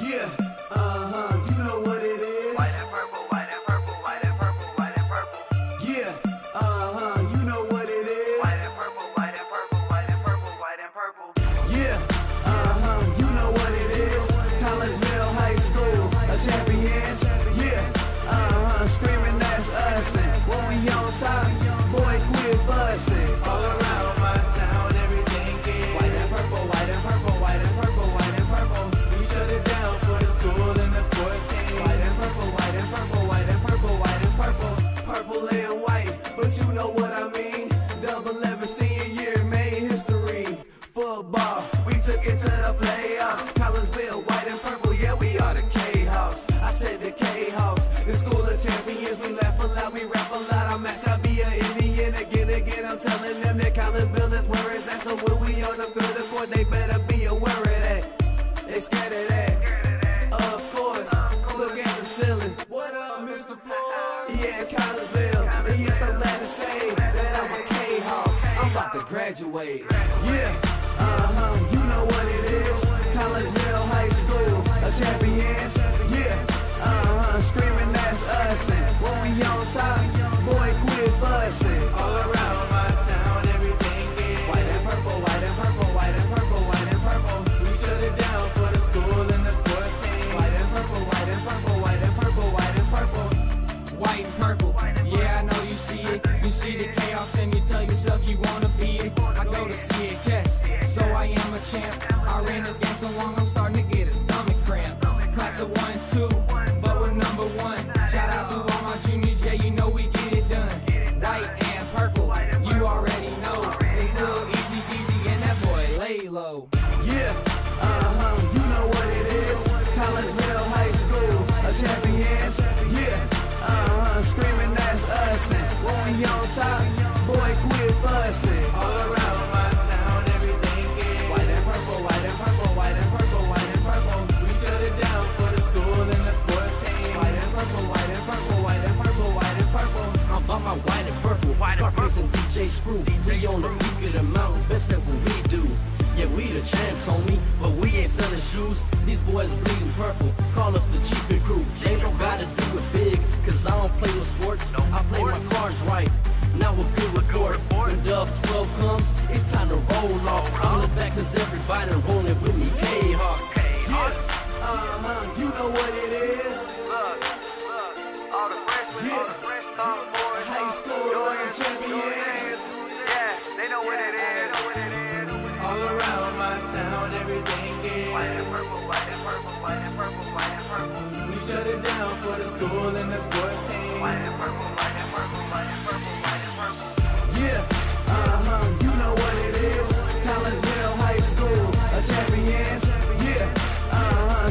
Yeah, you know what it is. White and purple, white and purple, white and purple, white and purple. Yeah, you know what it is. White and purple, white and purple, white and purple, white and purple. Yeah, you know what it is. Collinsville High School, a champions. Yeah, screaming that's us. And when we on top, boy, quit fussing. All around my town, everything is white and purple, white and purple, white and purple, white and purple. We shut it down for the school and the sports team. White and purple, white and purple, white and purple, white and purple. Purple and white, but you know what I mean. Double 11 senior year made history. Football, we took it to the playoffs. Collinsville, white and purple, yeah, we are the K-House. I said the K-House, the school of champions. We laugh a lot, we rap a lot. I'm at Sabia, Indian. Again, I'm telling them that Collinsville is where it's at. So when we on the field of court, they better be aware of that. They scared of that. Of course, look at the ceiling. What up, Mr. Floyd? Yeah, it's Collinsville. And yes, I'm glad to say that I'm a K-Hawk. I'm about to graduate. Yeah, you know what it is. Collinsville High School, a champions. Yeah, screaming that's us. And when we on top, boy, quit fussing. All around my town, everything is white and purple, white and purple, white and purple, white and purple. We shut it down for the school and the sports team. White and purple, white and purple, white and purple, white and purple. White and purple, yeah, I know you see it. You see the chaos and you tell yourself you wanna be it. I go to CHS, so I am a champ. I ran this game so long I'm starting to get a stomach cramp. Class of 1, 2, but we're number 1. Shout out to all my juniors, yeah, you know we get it done. White and purple, you already know. It's a little easy peasy and that boy lay low. Yeah, you know what it is. Collinsville High School, a champions. Yeah, screaming that's us. And when we on top, boy, quit fussing. All around my town, everything is white and purple, white and purple, white and purple, white and purple. We shut it down for the school and the sports team. White and purple, white and purple, white and purple, white and purple. I'm about my white and purple, Scarface and DJ Screw. We on the peak of the mountain, best at what we do. Yeah, we the champs, homie, but we ain't selling shoes. These boys bleeding purple, call us the cheapest crew. They don't gotta do it big, cause I don't play no sports. I play my cards right. Now a good report. When Dub 12 comes, it's time to roll off. I'm in the back cause everybody rolling with me. K-Hawks. Yeah, you know what it is. Look, all the freshmen, all the fresh sophomores, High school, juniors, champions. yeah, they know what it is. All around my town, everything is White and purple, white and purple, white and purple, white and purple. we shut it down for the school and the sports team. White and purple, white and purple, white and purple, white and purple. Yeah, you know what it is. Collinsville High School, a champions. Yeah,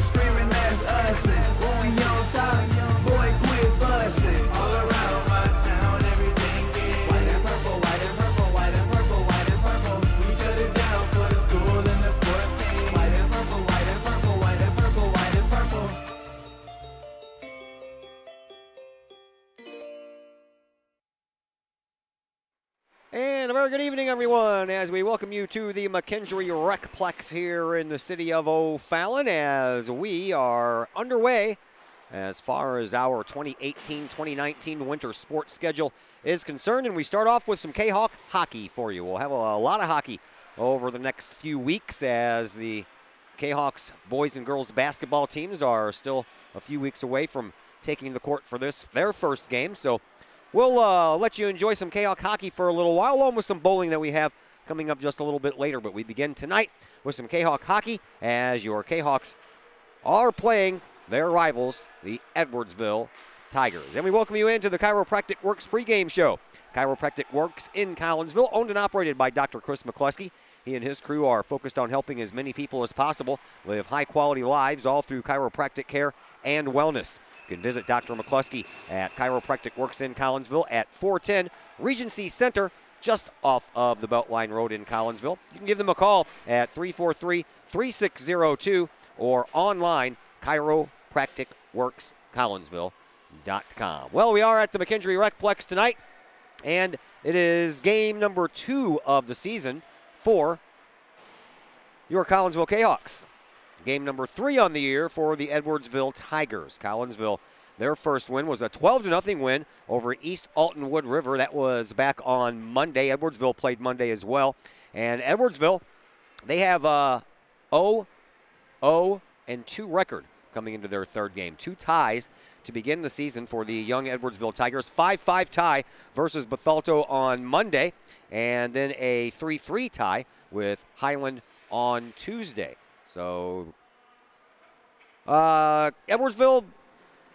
screaming that's us. And when we on top, boy, quit fussing. All around my town, everything is white and purple, white and purple, white and purple, white and purple. We shut it down for the school and the sports team. White and purple, white and purple, white and purple, white and purple. And a very good evening, everyone, as we welcome you to the McKendree Recplex here in the city of O'Fallon, as we are underway as far as our 2018-2019 winter sports schedule is concerned. And we start off with some Kahok hockey for you. We'll have a lot of hockey over the next few weeks as the Kahawks boys and girls basketball teams are still a few weeks away from taking the court for their first game. So we'll let you enjoy some Kahok hockey for a little while, along with some bowling that we have coming up just a little bit later. But we begin tonight with some Kahok hockey as your Kahawks are playing their rivals, the Edwardsville Tigers. And we welcome you into the Chiropractic Works pregame show. Chiropractic Works in Collinsville, owned and operated by Dr. Chris McCluskey. He and his crew are focused on helping as many people as possible live high-quality lives, all through chiropractic care and wellness. You can visit Dr. McCluskey at Chiropractic Works in Collinsville at 410 Regency Center, just off of the Beltline Road in Collinsville. You can give them a call at 343-3602 or online, chiropracticworkscollinsville.com. Well, we are at the McKendree Recplex tonight, and it is game number 2 of the season for your Collinsville Kahawks. game number 3 on the year for the Edwardsville Tigers. Collinsville, their first win was a 12-0 win over East Alton-Wood River. That was back on Monday. Edwardsville played Monday as well. And Edwardsville, they have a 0-2 record coming into their third game. 2 ties to begin the season for the young Edwardsville Tigers. 5-5 tie versus Bethalto on Monday, and then a 3-3 tie with Highland on Tuesday. So Edwardsville,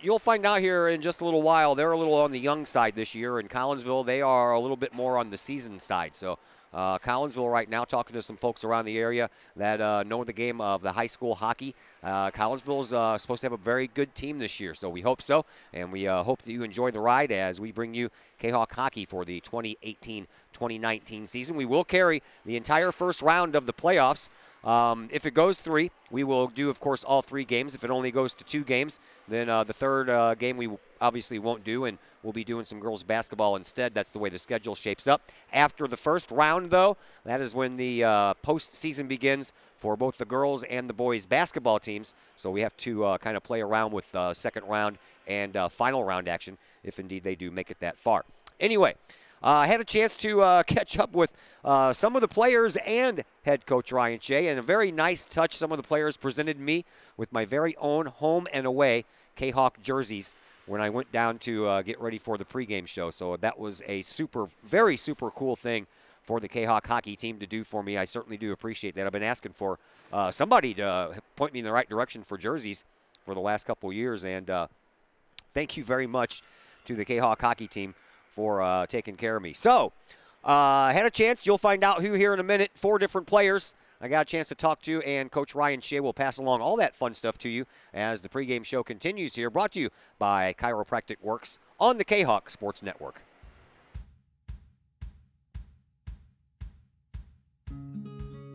you'll find out here in just a little while, they're a little on the young side this year. And Collinsville, they are a little bit more on the seasoned side. So Collinsville right now, talking to some folks around the area that know the game of the high school hockey. Collinsville's supposed to have a very good team this year, so we hope so. And we hope that you enjoy the ride as we bring you Kahok hockey for the 2018-2019 season. We will carry the entire first round of the playoffs. If it goes 3, we will do, of course, all 3 games. If it only goes to 2 games, then the third game we obviously won't do, and we'll be doing some girls basketball instead. That's the way the schedule shapes up. After the first round, though, that is when the postseason begins for both the girls and the boys basketball teams. So we have to kind of play around with second round and final round action if indeed they do make it that far. Anyway, I had a chance to catch up with some of the players and head coach Ryan Shea, and a very nice touch. Some of the players presented me with my very own home and away Kahok jerseys when I went down to get ready for the pregame show. So that was a very super cool thing for the Kahok hockey team to do for me. I certainly do appreciate that. I've been asking for somebody to point me in the right direction for jerseys for the last couple of years, and thank you very much to the Kahok hockey team for taking care of me. So, had a chance. You'll find out who here in a minute. 4 different players I got a chance to talk to, and Coach Ryan Shea will pass along all that fun stuff to you as the pregame show continues here, brought to you by Chiropractic Works on the Kahok Sports Network.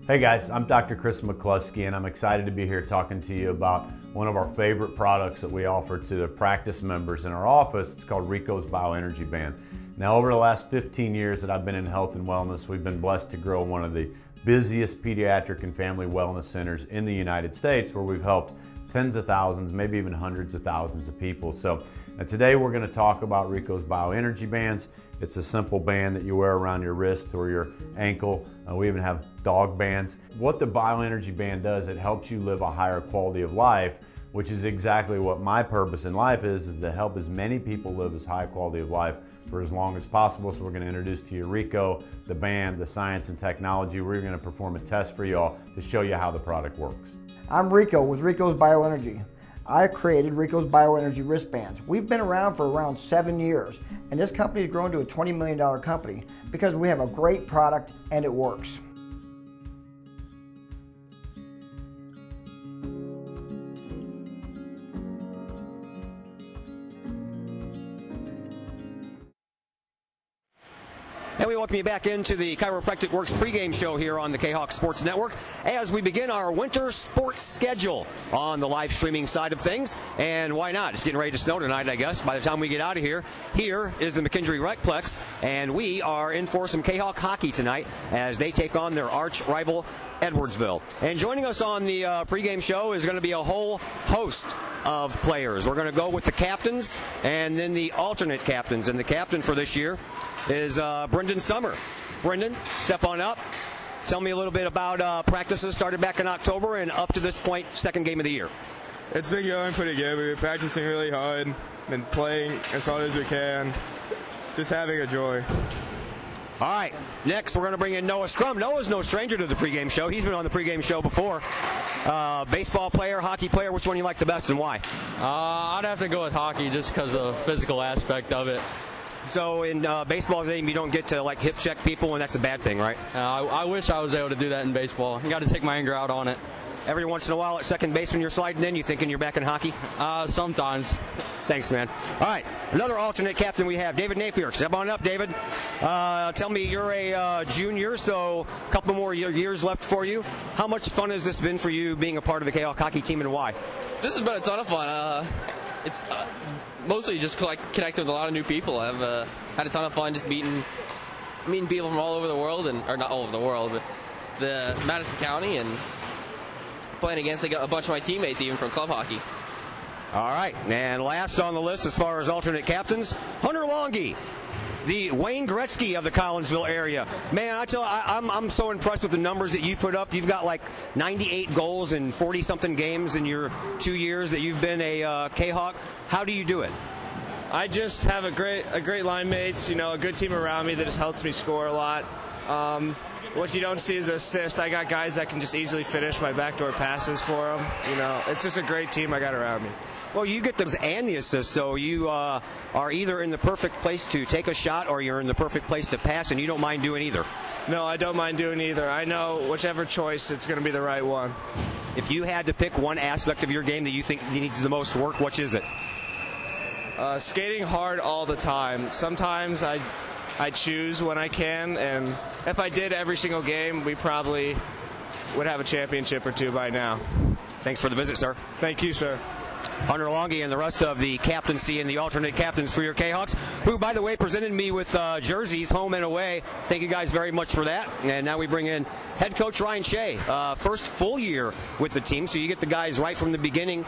Hey guys, I'm Dr. Chris McCluskey, and I'm excited to be here talking to you about one of our favorite products that we offer to the practice members in our office. It's called Rico's Bioenergy Band. Now, over the last 15 years that I've been in health and wellness, we've been blessed to grow one of the busiest pediatric and family wellness centers in the United States, where we've helped tens of thousands, maybe even hundreds of thousands of people. So today we're going to talk about Rico's Bioenergy Bands. It's a simple band that you wear around your wrist or your ankle. We even have dog bands. What the Bioenergy Band does, it helps you live a higher quality of life, which is exactly what my purpose in life is to help as many people live as high quality of life for as long as possible. So we're going to introduce to you Rico, the band, the science and technology. We're going to perform a test for y'all to show you how the product works. I'm Rico with Rico's Bioenergy. I created Rico's Bioenergy wristbands. We've been around for around 7 years, and this company has grown to a $20 million company because we have a great product and it works. And we welcome you back into the Chiropractic Works pregame show here on the Kahok Sports Network as we begin our winter sports schedule on the live streaming side of things. And why not? It's getting ready to snow tonight, I guess. By the time we get out of here, here is the McKendree Recplex, and we are in for some Kahok hockey tonight as they take on their arch rival Edwardsville. And joining us on the pregame show is going to be a whole host of players. We're going to go with the captains and then the alternate captains. And the captain for this year is Brendan Summer. Brendan, step on up. Tell me a little bit about practices started back in October and up to this point, second game of the year. It's been going pretty good. We've been practicing really hard, been playing as hard as we can, just having a joy. All right, next we're going to bring in Noah Scrum. Noah's no stranger to the pregame show. He's been on the pregame show before. Baseball player, hockey player, which one you like the best and why? I'd have to go with hockey just because of the physical aspect of it. So in baseball game, you don't get to like hip check people, and that's a bad thing, right? I wish I was able to do that in baseball. You got to take my anger out on it. Every once in a while at second base when you're sliding in, you thinking you're back in hockey? Sometimes. Thanks, man. All right, another alternate captain we have, David Napier. Step on up, David. Tell me, you're a junior, so a couple more years left for you. How much fun has this been for you being a part of the Kahok hockey team, and why? This has been a ton of fun. It's mostly just connecting with a lot of new people. I've had a ton of fun just meeting people from all over the world, or not all over the world, but the Madison County, and playing against a bunch of my teammates, even from club hockey. All right, and last on the list as far as alternate captains, Hunter Longy, the Wayne Gretzky of the Collinsville area. Man, I'm so impressed with the numbers that you put up. You've got like 98 goals in 40-something games in your 2 years that you've been a Kahok. How do you do it? I just have a great line mates, a good team around me that just helps me score a lot. What you don't see is assists. I got guys that can just easily finish my backdoor passes for them. It's just a great team I got around me. Well, you get those and the assists, so you are either in the perfect place to take a shot or you're in the perfect place to pass, and you don't mind doing either. No, I don't mind doing either. I know whichever choice, it's going to be the right one. If you had to pick one aspect of your game that you think needs the most work, which is it? Skating hard all the time. Sometimes I choose when I can, and if I did every single game, we probably would have a championship or two by now. Thanks for the visit, sir. Thank you, sir. Hunter Longy and the rest of the captaincy and the alternate captains for your Kahawks, who, by the way, presented me with jerseys home and away. Thank you guys very much for that. And now we bring in head coach Ryan Shea. First full year with the team, so you get the guys right from the beginning.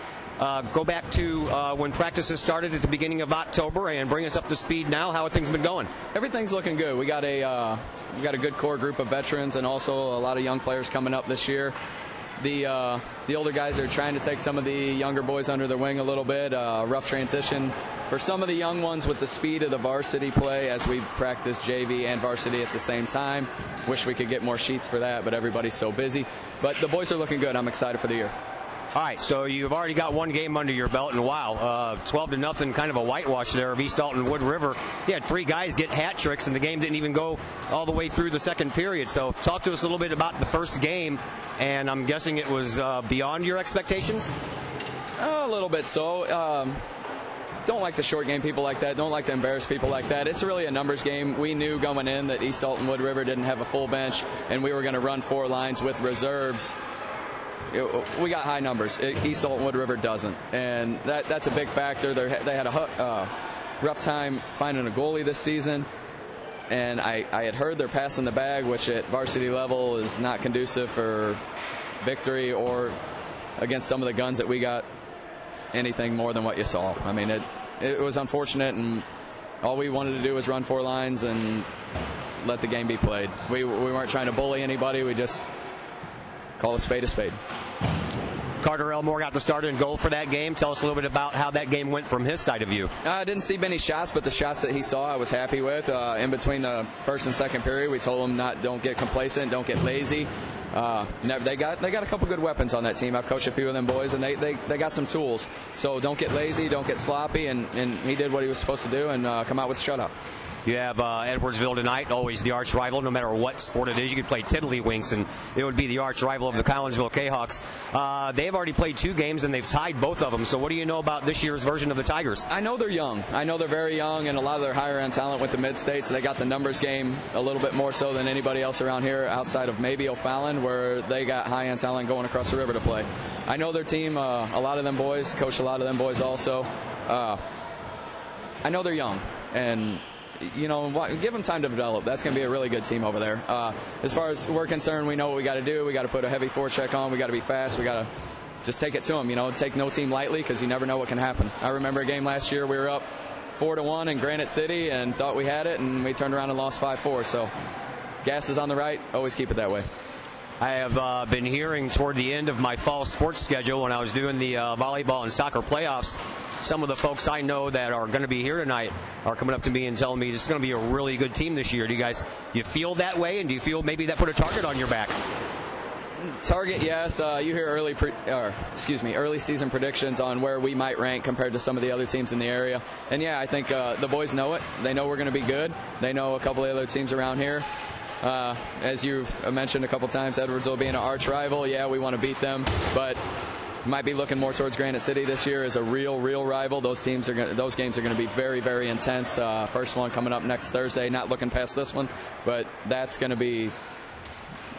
Go back to when practices started at the beginning of October and bring us up to speed now. How have things been going? Everything's looking good. We got a good core group of veterans and also a lot of young players coming up this year. The older guys are trying to take some of the younger boys under their wing a little bit. Rough transition for some of the young ones with the speed of the varsity play as we practice JV and varsity at the same time. Wish we could get more sheets for that, but everybody's so busy. But the boys are looking good. I'm excited for the year. All right, so you've already got one game under your belt, and wow, 12-0, kind of a whitewash there of East Alton Wood River. You had 3 guys get hat tricks, and the game didn't even go all the way through the second period. So talk to us a little bit about the first game, and I'm guessing it was beyond your expectations? A little bit so. Don't like to short game people like that. Don't like to embarrass people like that. It's really a numbers game. We knew going in that East Alton Wood River didn't have a full bench, and we were going to run 4 lines with reserves. We got high numbers. East Alton Wood River doesn't, and that's a big factor. They had a rough time finding a goalie this season, and I had heard they're passing the bag, which at varsity level is not conducive for victory or against some of the guns that we got anything more than what you saw. I mean, it was unfortunate, and all we wanted to do was run 4 lines and let the game be played. We weren't trying to bully anybody. We just call a spade a spade. Carter Elmore got the start and goal for that game. Tell us a little bit about how that game went from his side of view. I didn't see many shots, but the shots that he saw I was happy with. In between the first and second period, we told him don't get complacent, don't get lazy. They got a couple good weapons on that team. I've coached a few of them boys, and they got some tools. So don't get lazy, don't get sloppy, and he did what he was supposed to do and come out with a shutout. You have Edwardsville tonight, always the arch rival, no matter what sport it is. You could play Tiddlywinks, and it would be the arch rival of the Collinsville Kahawks. They've already played 2 games, and they've tied both of them. So what do you know about this year's version of the Tigers? I know they're young. I know they're very young, and a lot of their higher-end talent went to mid-state, so they got the numbers game a little bit more so than anybody else around here outside of maybe O'Fallon, where they got high-end talent going across the river to play. I know their team, a lot of them boys, coach a lot of them boys also. I know they're young, and give them time to develop. That's going to be a really good team over there. As far as we're concerned, we know what we got to do. We got to put a heavy forecheck on. We got to be fast. We got to just take it to them. Take no team lightly because you never know what can happen. I remember a game last year we were up 4-1 in Granite City and thought we had it, and we turned around and lost 5-4. So gas is on the right. Always keep it that way. I have been hearing toward the end of my fall sports schedule when I was doing the volleyball and soccer playoffs, some of the folks I know that are going to be here tonight are coming up to me and telling me this is going to be a really good team this year. Do you feel that way, and do you feel maybe that put a target on your back? Target, yes. You hear early season predictions on where we might rank compared to some of the other teams in the area. And yeah, I think the boys know it. They know we're going to be good. They know a couple of other teams around here. As you've mentioned a couple times, Edwardsville being an arch rival, yeah, we want to beat them, but might be looking more towards Granite City this year as a real rival. Those games are going to be very, very intense. First one coming up next Thursday. Not looking past this one, but that's going to be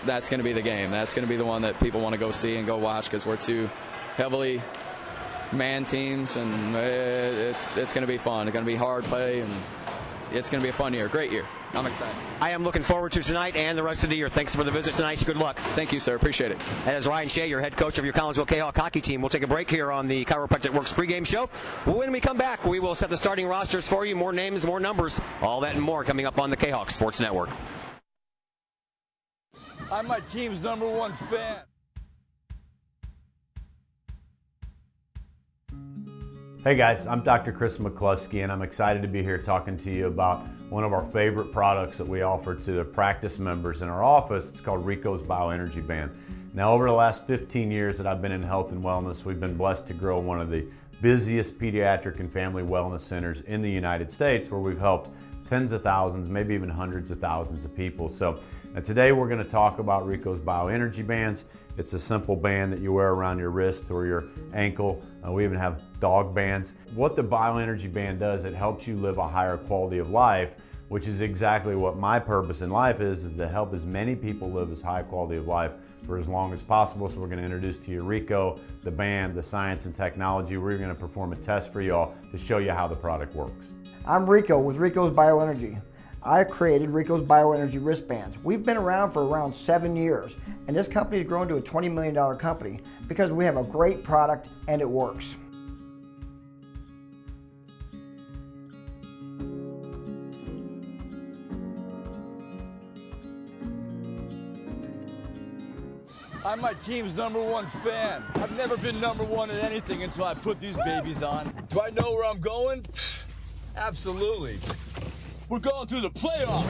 the game. That's going to be the one that people want to go see and go watch because we're 2 heavily man teams, and it's going to be fun. It's going to be hard play, and it's going to be a fun year. Great year. I'm excited. I am looking forward to tonight and the rest of the year. Thanks for the visit tonight. Good luck. Thank you, sir. Appreciate it. That is Ryan Shea, your head coach of your Collinsville Kahok hockey team. We'll take a break here on the Chiropractic Works pregame show. When we come back, we will set the starting rosters for you. More names, more numbers, all that and more coming up on the Kahok Sports Network. I'm my team's #1 fan. Hey guys, I'm Dr. Chris McCluskey, and I'm excited to be here talking to you about one of our favorite products that we offer to the practice members in our office. It's called Rico's Bioenergy Band. Now, over the last 15 years that I've been in health and wellness, we've been blessed to grow one of the busiest pediatric and family wellness centers in the United States, where we've helped tens of thousands, maybe even hundreds of thousands of people. So today we're going to talk about Rico's Bioenergy Bands. It's a simple band that you wear around your wrist or your ankle. We even have dog bands. What the Bioenergy Band does, it helps you live a higher quality of life, which is exactly what my purpose in life is to help as many people live as high quality of life for as long as possible. So we're going to introduce to you Rico, the band, the science and technology. We're going to perform a test for y'all to show you how the product works. I'm Rico with Rico's Bioenergy. I created Rico's Bioenergy wristbands. We've been around for around 7 years, and this company has grown to a $20 million company because we have a great product and it works. I'm my team's #1 fan. I've never been #1 at anything until I put these babies on. Do I know where I'm going? Absolutely. We're going to the playoffs.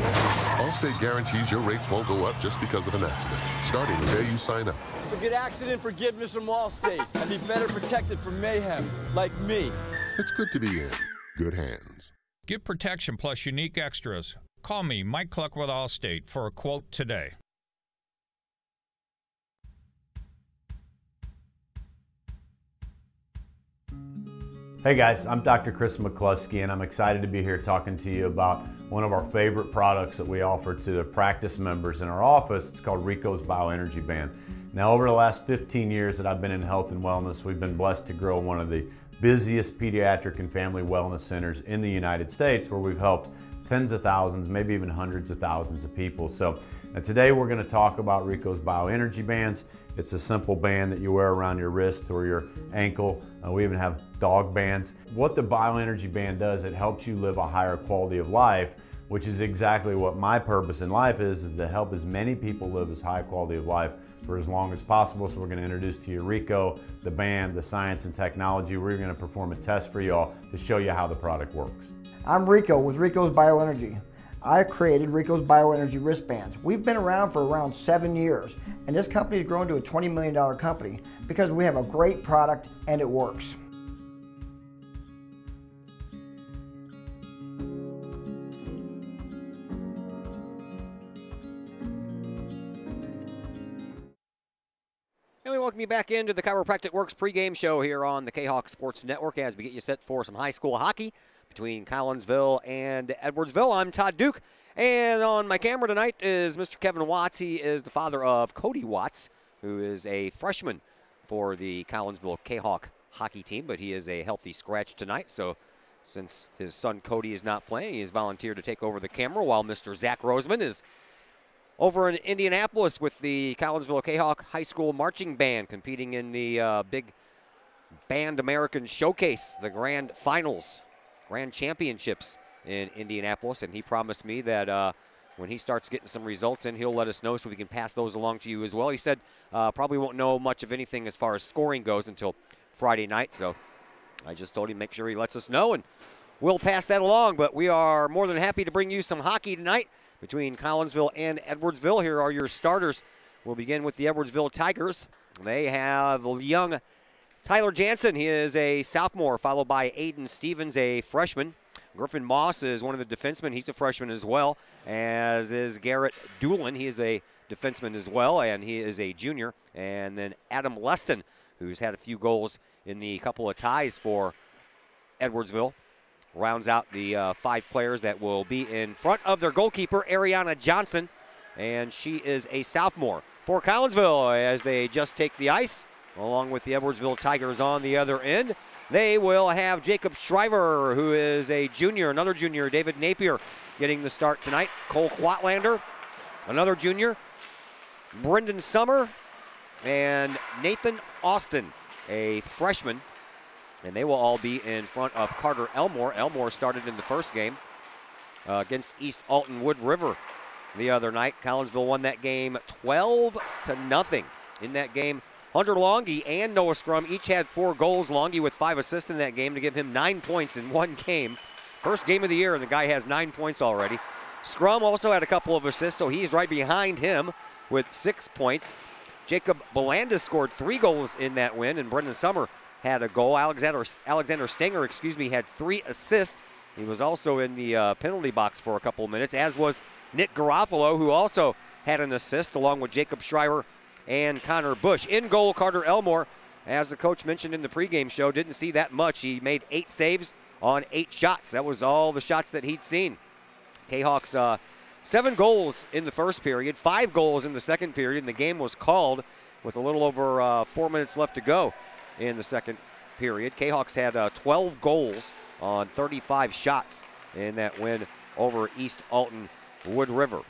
Allstate guarantees your rates won't go up just because of an accident, starting the day you sign up. So get accident forgiveness from Allstate and be better protected from mayhem, like me. It's good to be in good hands. Get protection plus unique extras. Call me, Mike Cluck with Allstate, for a quote today. Hey guys, I'm Dr. Chris McCluskey, and I'm excited to be here talking to you about one of our favorite products that we offer to the practice members in our office. It's called Rico's Bioenergy Band. Now, over the last 15 years that I've been in health and wellness, we've been blessed to grow one of the busiest pediatric and family wellness centers in the United States, where we've helped tens of thousands, maybe even hundreds of thousands of people. So today we're going to talk about Rico's Bioenergy Bands. It's a simple band that you wear around your wrist or your ankle. We even have dog bands. What the Bioenergy Band does, it helps you live a higher quality of life, which is exactly what my purpose in life is to help as many people live as high quality of life for as long as possible. So we're going to introduce to you Rico, the band, the science and technology. We're going to perform a test for y'all to show you how the product works. I'm Rico with Rico's Bioenergy. I created Rico's Bioenergy wristbands. We've been around for around 7 years, and this company has grown to a $20 million company because we have a great product and it works. And we welcome you back into the Chiropractic Works pregame show here on the Kahok Sports Network as we get you set for some high school hockey between Collinsville and Edwardsville. I'm Todd Duke, and on my camera tonight is Mr. Kevin Watts. He is the father of Cody Watts, who is a freshman for the Collinsville Kahok hockey team, but he is a healthy scratch tonight. So since his son Cody is not playing, he has volunteered to take over the camera while Mr. Zach Roseman is over in Indianapolis with the Collinsville Kahok High School Marching Band, competing in the big Band American Showcase, the Grand Finals, Grand Championships in Indianapolis. And he promised me that when he starts getting some results in, he'll let us know so we can pass those along to you as well. He said probably won't know much of anything as far as scoring goes until Friday night. So I just told him make sure he lets us know, and we'll pass that along. But we are more than happy to bring you some hockey tonight between Collinsville and Edwardsville. Here are your starters. We'll begin with the Edwardsville Tigers. They have young Tyler Jansen. He is a sophomore, followed by Aiden Stevens, a freshman. Griffin Moss is one of the defensemen. He's a freshman as well, as is Garrett Doolin. He is a defenseman as well, and he is a junior. And then Adam Leston, who's had a few goals in the couple of ties for Edwardsville, rounds out the 5 players that will be in front of their goalkeeper, Ariana Johnson, and she is a sophomore. For Collinsville, as they just take the ice, along with the Edwardsville Tigers on the other end, they will have Jacob Shriver, who is a junior, another junior, David Napier, getting the start tonight. Cole Quatlander, another junior, Brendan Summer, and Nathan Austin, a freshman. And they will all be in front of Carter Elmore. Elmore started in the first game against East Alton Wood River the other night. Collinsville won that game 12-0. In that game, Hunter Longy and Noah Scrum each had 4 goals. Longy with 5 assists in that game to give him 9 points in one game. First game of the year, and the guy has 9 points already. Scrum also had a couple of assists, so he's right behind him with 6 points. Jacob Belanda scored 3 goals in that win, and Brendan Summer had a goal. Alexander Stenger, had 3 assists. He was also in the penalty box for a couple of minutes, as was Nick Garofalo, who also had an assist, along with Jacob Schreiber and Connor Bush. In goal, Carter Elmore, as the coach mentioned in the pregame show, didn't see that much. He made 8 saves on 8 shots. That was all the shots that he'd seen. Kahawks 7 goals in the first period, 5 goals in the second period, and the game was called with a little over 4 minutes left to go in the second period. Kahawks had 12 goals on 35 shots in that win over East Alton Wood River.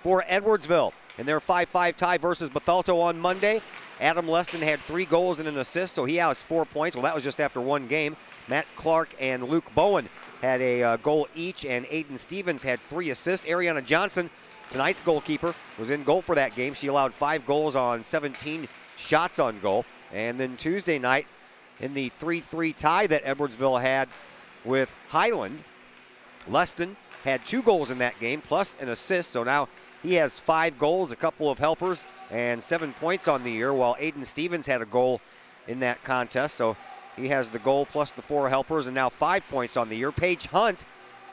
For Edwardsville, in their 5-5 tie versus Bethalto on Monday, Adam Leston had 3 goals and an assist, so he has 4 points. Well, that was just after one game. Matt Clark and Luke Bowen had a goal each, and Aiden Stevens had 3 assists. Ariana Johnson, tonight's goalkeeper, was in goal for that game. She allowed 5 goals on 17 shots on goal. And then Tuesday night, in the 3-3 tie that Edwardsville had with Highland, Leston had 2 goals in that game, plus an assist, so now he has 5 goals, a couple of helpers, and 7 points on the year, while Aiden Stevens had a goal in that contest, so he has the goal plus the 4 helpers, and now 5 points on the year. Paige Hunt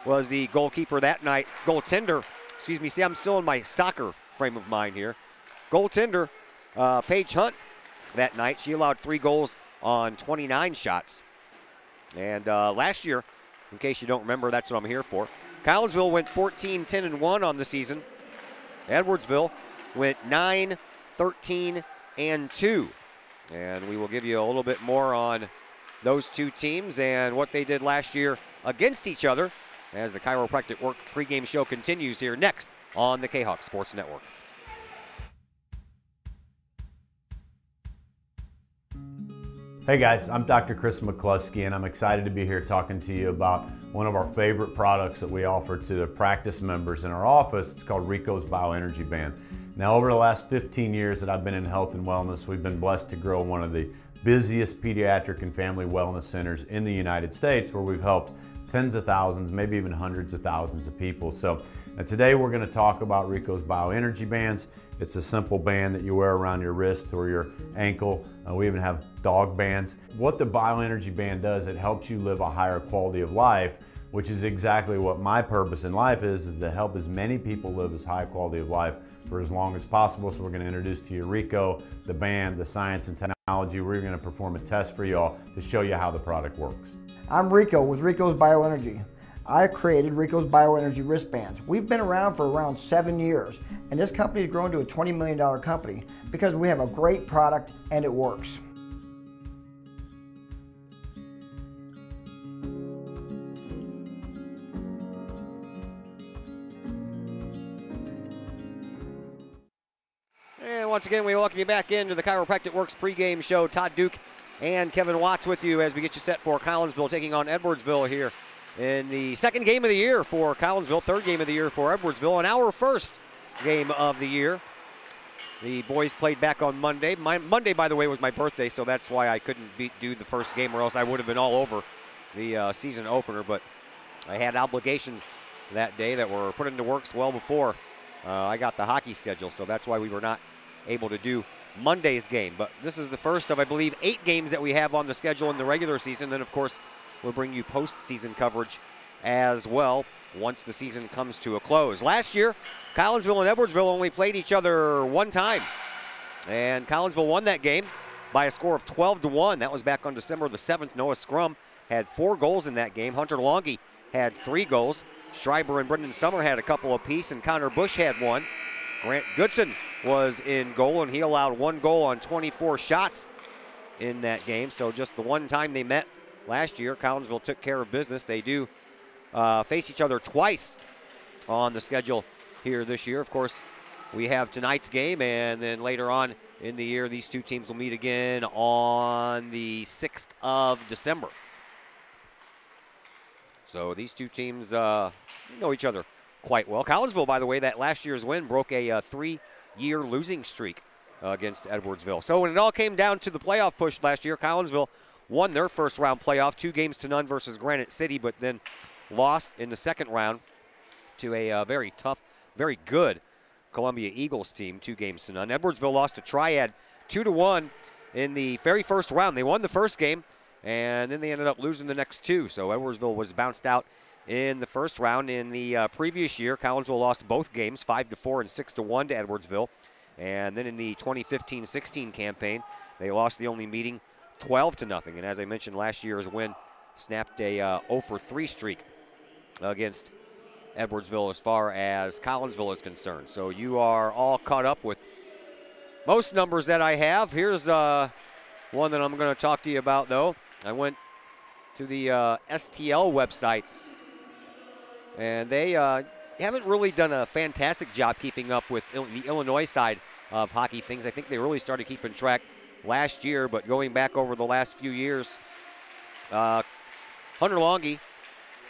was the goalkeeper that night, goaltender. See, I'm still in my soccer frame of mind here. Goaltender, Paige Hunt, that night, she allowed 3 goals on 29 shots. And last year, in case you don't remember, that's what I'm here for, Collinsville went 14-10-1 on the season. Edwardsville went 9-13-2. And we will give you a little bit more on those two teams and what they did last year against each other as the Chiropractic Work pregame show continues here next on the Kahok Sports Network. Hey guys, I'm Dr. Chris McCluskey, and I'm excited to be here talking to you about one of our favorite products that we offer to the practice members in our office. It's called Rico's Bioenergy Band. Now, over the last 15 years that I've been in health and wellness, we've been blessed to grow one of the busiest pediatric and family wellness centers in the United States, where we've helped tens of thousands, maybe even hundreds of thousands of people. So today we're going to talk about Rico's Bioenergy Bands. It's a simple band that you wear around your wrist or your ankle. We even have dog bands. What the Bioenergy Band does, it helps you live a higher quality of life, which is exactly what my purpose in life is to help as many people live as high quality of life for as long as possible. So we're going to introduce to you Rico, the band, the science and technology. We're going to perform a test for y'all to show you how the product works. I'm Rico with Rico's Bioenergy. I created Rico's Bioenergy wristbands. We've been around for around 7 years, and this company has grown to a $20 million company because we have a great product and it works. And once again, we welcome you back into the Chiropractic Works pregame show. Todd Duke and Kevin Watts with you as we get you set for Collinsville taking on Edwardsville here in the second game of the year for Collinsville, third game of the year for Edwardsville, and our first game of the year. The boys played back on Monday. Monday, by the way, was my birthday, so that's why I couldn't do the first game, or else I would have been all over the season opener, but I had obligations that day that were put into works well before I got the hockey schedule, so that's why we were not able to do Monday's game. But this is the first of, I believe, 8 games that we have on the schedule in the regular season. Then, of course, we'll bring you postseason coverage as well once the season comes to a close. Last year, Collinsville and Edwardsville only played each other one time, and Collinsville won that game by a score of 12-1. That was back on December the 7th. Noah Scrum had 4 goals in that game. Hunter Longy had 3 goals. Schreiber and Brendan Summer had a couple apiece, and Connor Bush had 1. Grant Goodson was in goal, and he allowed 1 goal on 24 shots. in that game. So just the one time they met last year, Collinsville took care of business. They do face each other twice on the schedule here this year. Of course, we have tonight's game, and then later on in the year, these two teams will meet again on the 6th of December. So these two teams know each other quite well. Collinsville, by the way, that last year's win broke a 3-year losing streak against Edwardsville. So when it all came down to the playoff push last year, Collinsville won their first round playoff, 2-0 versus Granite City, but then lost in the second round to a very tough, very good Columbia Eagles team, 2-0. Edwardsville lost to Triad 2-1 in the very first round. They won the first game, and then they ended up losing the next two. So Edwardsville was bounced out in the first round. In the previous year, Collinsville lost both games, 5-4 and 6-1 to Edwardsville. And then in the 2015-16 campaign, they lost the only meeting 12-0. And as I mentioned, last year's win snapped a 0-for-3 streak against Edwardsville as far as Collinsville is concerned. So you are all caught up with most numbers that I have. Here's one that I'm going to talk to you about, though. I went to the STL website, and they haven't really done a fantastic job keeping up with the Illinois side of hockey things. I think they really started keeping track last year, but going back over the last few years, Hunter Longy,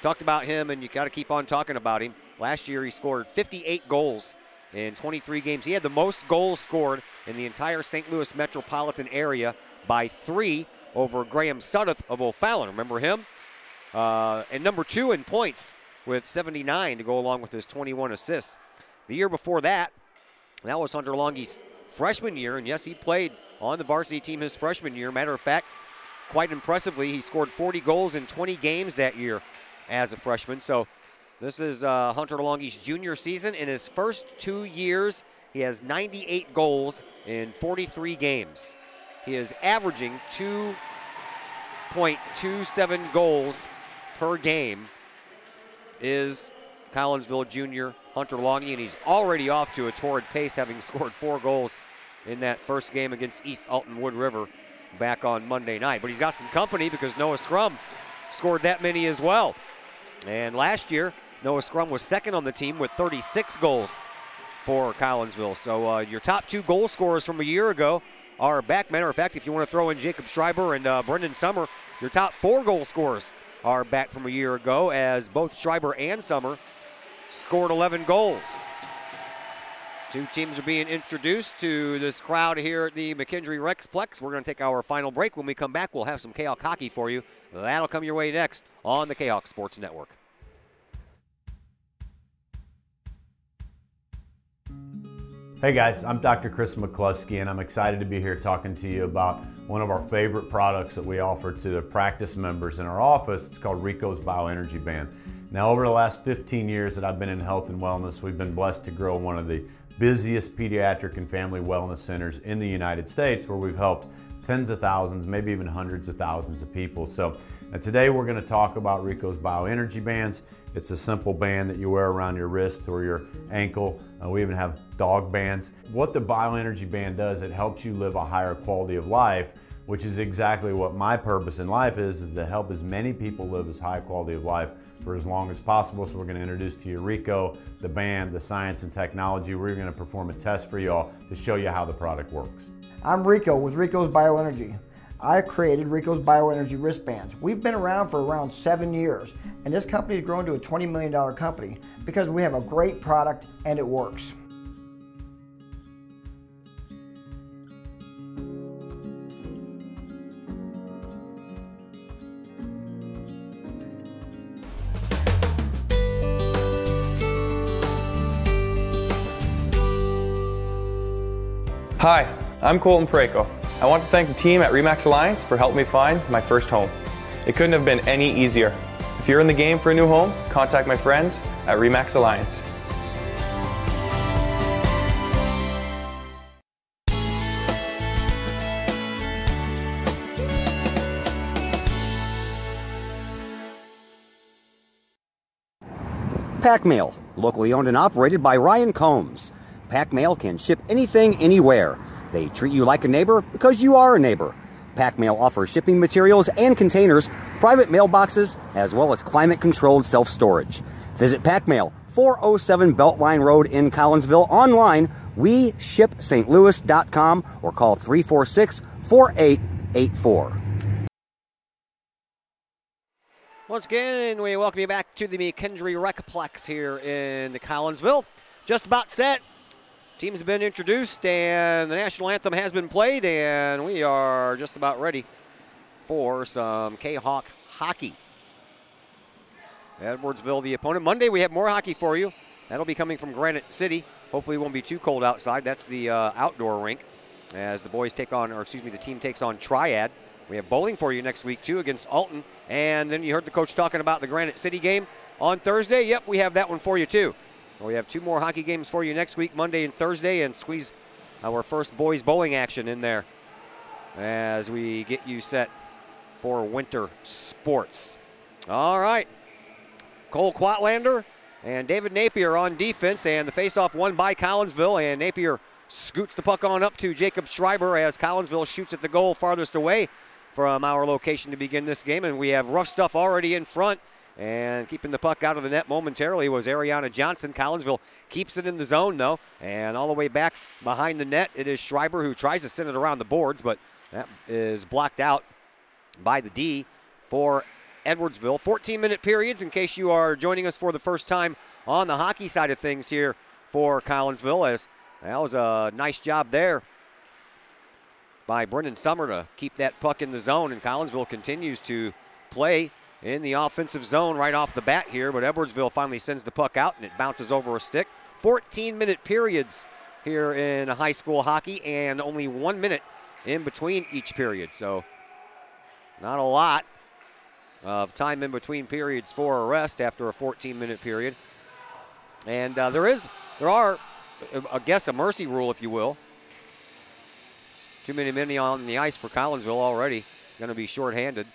talked about him, and you got to keep on talking about him. Last year, he scored 58 goals in 23 games. He had the most goals scored in the entire St. Louis metropolitan area by 3 over Graham Sudduth of O'Fallon. Remember him? And number 2 in points with 79 to go along with his 21 assists. The year before that, that was Hunter Longy's freshman year, and yes, he played on the varsity team his freshman year. Matter of fact, quite impressively, he scored 40 goals in 20 games that year as a freshman. So this is Hunter Longy's junior season. In his first 2 years, he has 98 goals in 43 games. He is averaging 2.27 goals per game is Collinsville junior Hunter Longy, and he's already off to a torrid pace, having scored 4 goals in that first game against East Alton Wood River back on Monday night. But he's got some company because Noah Scrum scored that many as well. And last year, Noah Scrum was second on the team with 36 goals for Collinsville. So your top 2 goal scorers from a year ago are back. Matter of fact, if you want to throw in Jacob Schreiber and Brendan Summer, your top 4 goal scorers are back from a year ago, as both Schreiber and Summer scored 11 goals. 2 teams are being introduced to this crowd here at the McKendree Rexplex. We're going to take our final break. When we come back, we'll have some Kahok hockey for you. That'll come your way next on the Kahok Sports Network. Hey guys, I'm Dr. Chris McCluskey, and I'm excited to be here talking to you about one of our favorite products that we offer to the practice members in our office. It's called Rico's Bioenergy Band. Now, over the last 15 years that I've been in health and wellness, we've been blessed to grow one of the busiest pediatric and family wellness centers in the United States, where we've helped tens of thousands, maybe even hundreds of thousands of people. So today we're going to talk about Rico's Bioenergy Bands. It's a simple band that you wear around your wrist or your ankle. We even have dog bands. What the Bioenergy Band does, it helps you live a higher quality of life, which is exactly what my purpose in life is to help as many people live as high quality of life for as long as possible. So we're going to introduce to you Rico, the band, the science and technology. We're going to perform a test for y'all to show you how the product works. I'm Rico with Rico's Bioenergy. I created Rico's Bioenergy wristbands. We've been around for around 7 years, and this company has grown to a $20 million company because we have a great product and it works. Hi, I'm Colton Preco. I want to thank the team at RE/MAX Alliance for helping me find my first home. It couldn't have been any easier. If you're in the game for a new home, contact my friends at RE/MAX Alliance. Pack Mail, locally owned and operated by Ryan Combs. Pack Mail can ship anything, anywhere. They treat you like a neighbor because you are a neighbor. Pack Mail offers shipping materials and containers, private mailboxes, as well as climate-controlled self-storage. Visit Pack Mail, 407 Beltline Road in Collinsville. Online, WeShipSt.Louis.com or call 346-4884. Once again, we welcome you back to the McKendree Recplex here in Collinsville. Just about set. Teams have been introduced and the national anthem has been played, and we are just about ready for some Kahok hockey. Edwardsville, the opponent. Monday, we have more hockey for you. That'll be coming from Granite City. Hopefully it won't be too cold outside. That's the outdoor rink as the boys take on, or excuse me, the team takes on Triad. We have bowling for you next week, too, against Alton. And then you heard the coach talking about the Granite City game on Thursday. Yep, we have that one for you, too. So we have 2 more hockey games for you next week, Monday and Thursday, and squeeze our first boys bowling action in there as we get you set for winter sports. All right. Cole Quatlander and David Napier on defense, and the faceoff won by Collinsville, and Napier scoots the puck on up to Jacob Schreiber as Collinsville shoots at the goal farthest away from our location to begin this game. And we have Rough Stuff already in front, and keeping the puck out of the net momentarily was Ariana Johnson. Collinsville keeps it in the zone, though, and all the way back behind the net, it is Schreiber who tries to send it around the boards, but that is blocked out by the D for Edwardsville. 14-minute periods in case you are joining us for the first time on the hockey side of things here for Collinsville, as that was a nice job there by Brendan Summer to keep that puck in the zone, and Collinsville continues to play in the offensive zone right off the bat here, but Edwardsville finally sends the puck out and it bounces over a stick. 14-minute periods here in high school hockey and only 1 minute in between each period, so not a lot of time in between periods for a rest after a 14-minute period. And there are, I guess, a mercy rule, if you will. Too many men on the ice for Collinsville already. Going to be shorthanded.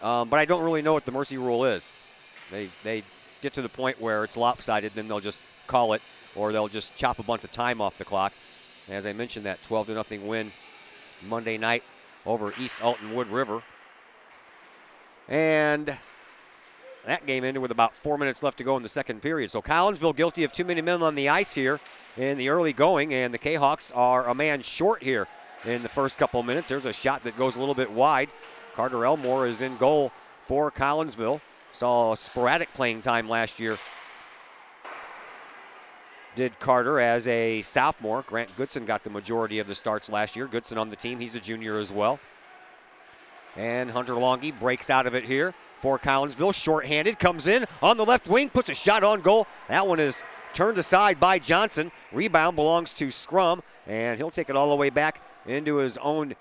But I don't really know what the mercy rule is. They get to the point where it's lopsided, then they'll just call it, or they'll just chop a bunch of time off the clock. As I mentioned, that 12-0 win Monday night over East Alton Wood River. And that game ended with about 4 minutes left to go in the second period. So Collinsville guilty of too many men on the ice here in the early going, and the Kahawks are a man short here in the first couple of minutes. There's a shot that goes a little bit wide. Carter Elmore is in goal for Collinsville. Saw sporadic playing time last year. Did Carter as a sophomore. Grant Goodson got the majority of the starts last year. Goodson on the team. He's a junior as well. And Hunter Longy breaks out of it here for Collinsville. Short-handed, comes in on the left wing, puts a shot on goal. That one is turned aside by Johnson. Rebound belongs to Scrum, and he'll take it all the way back into his own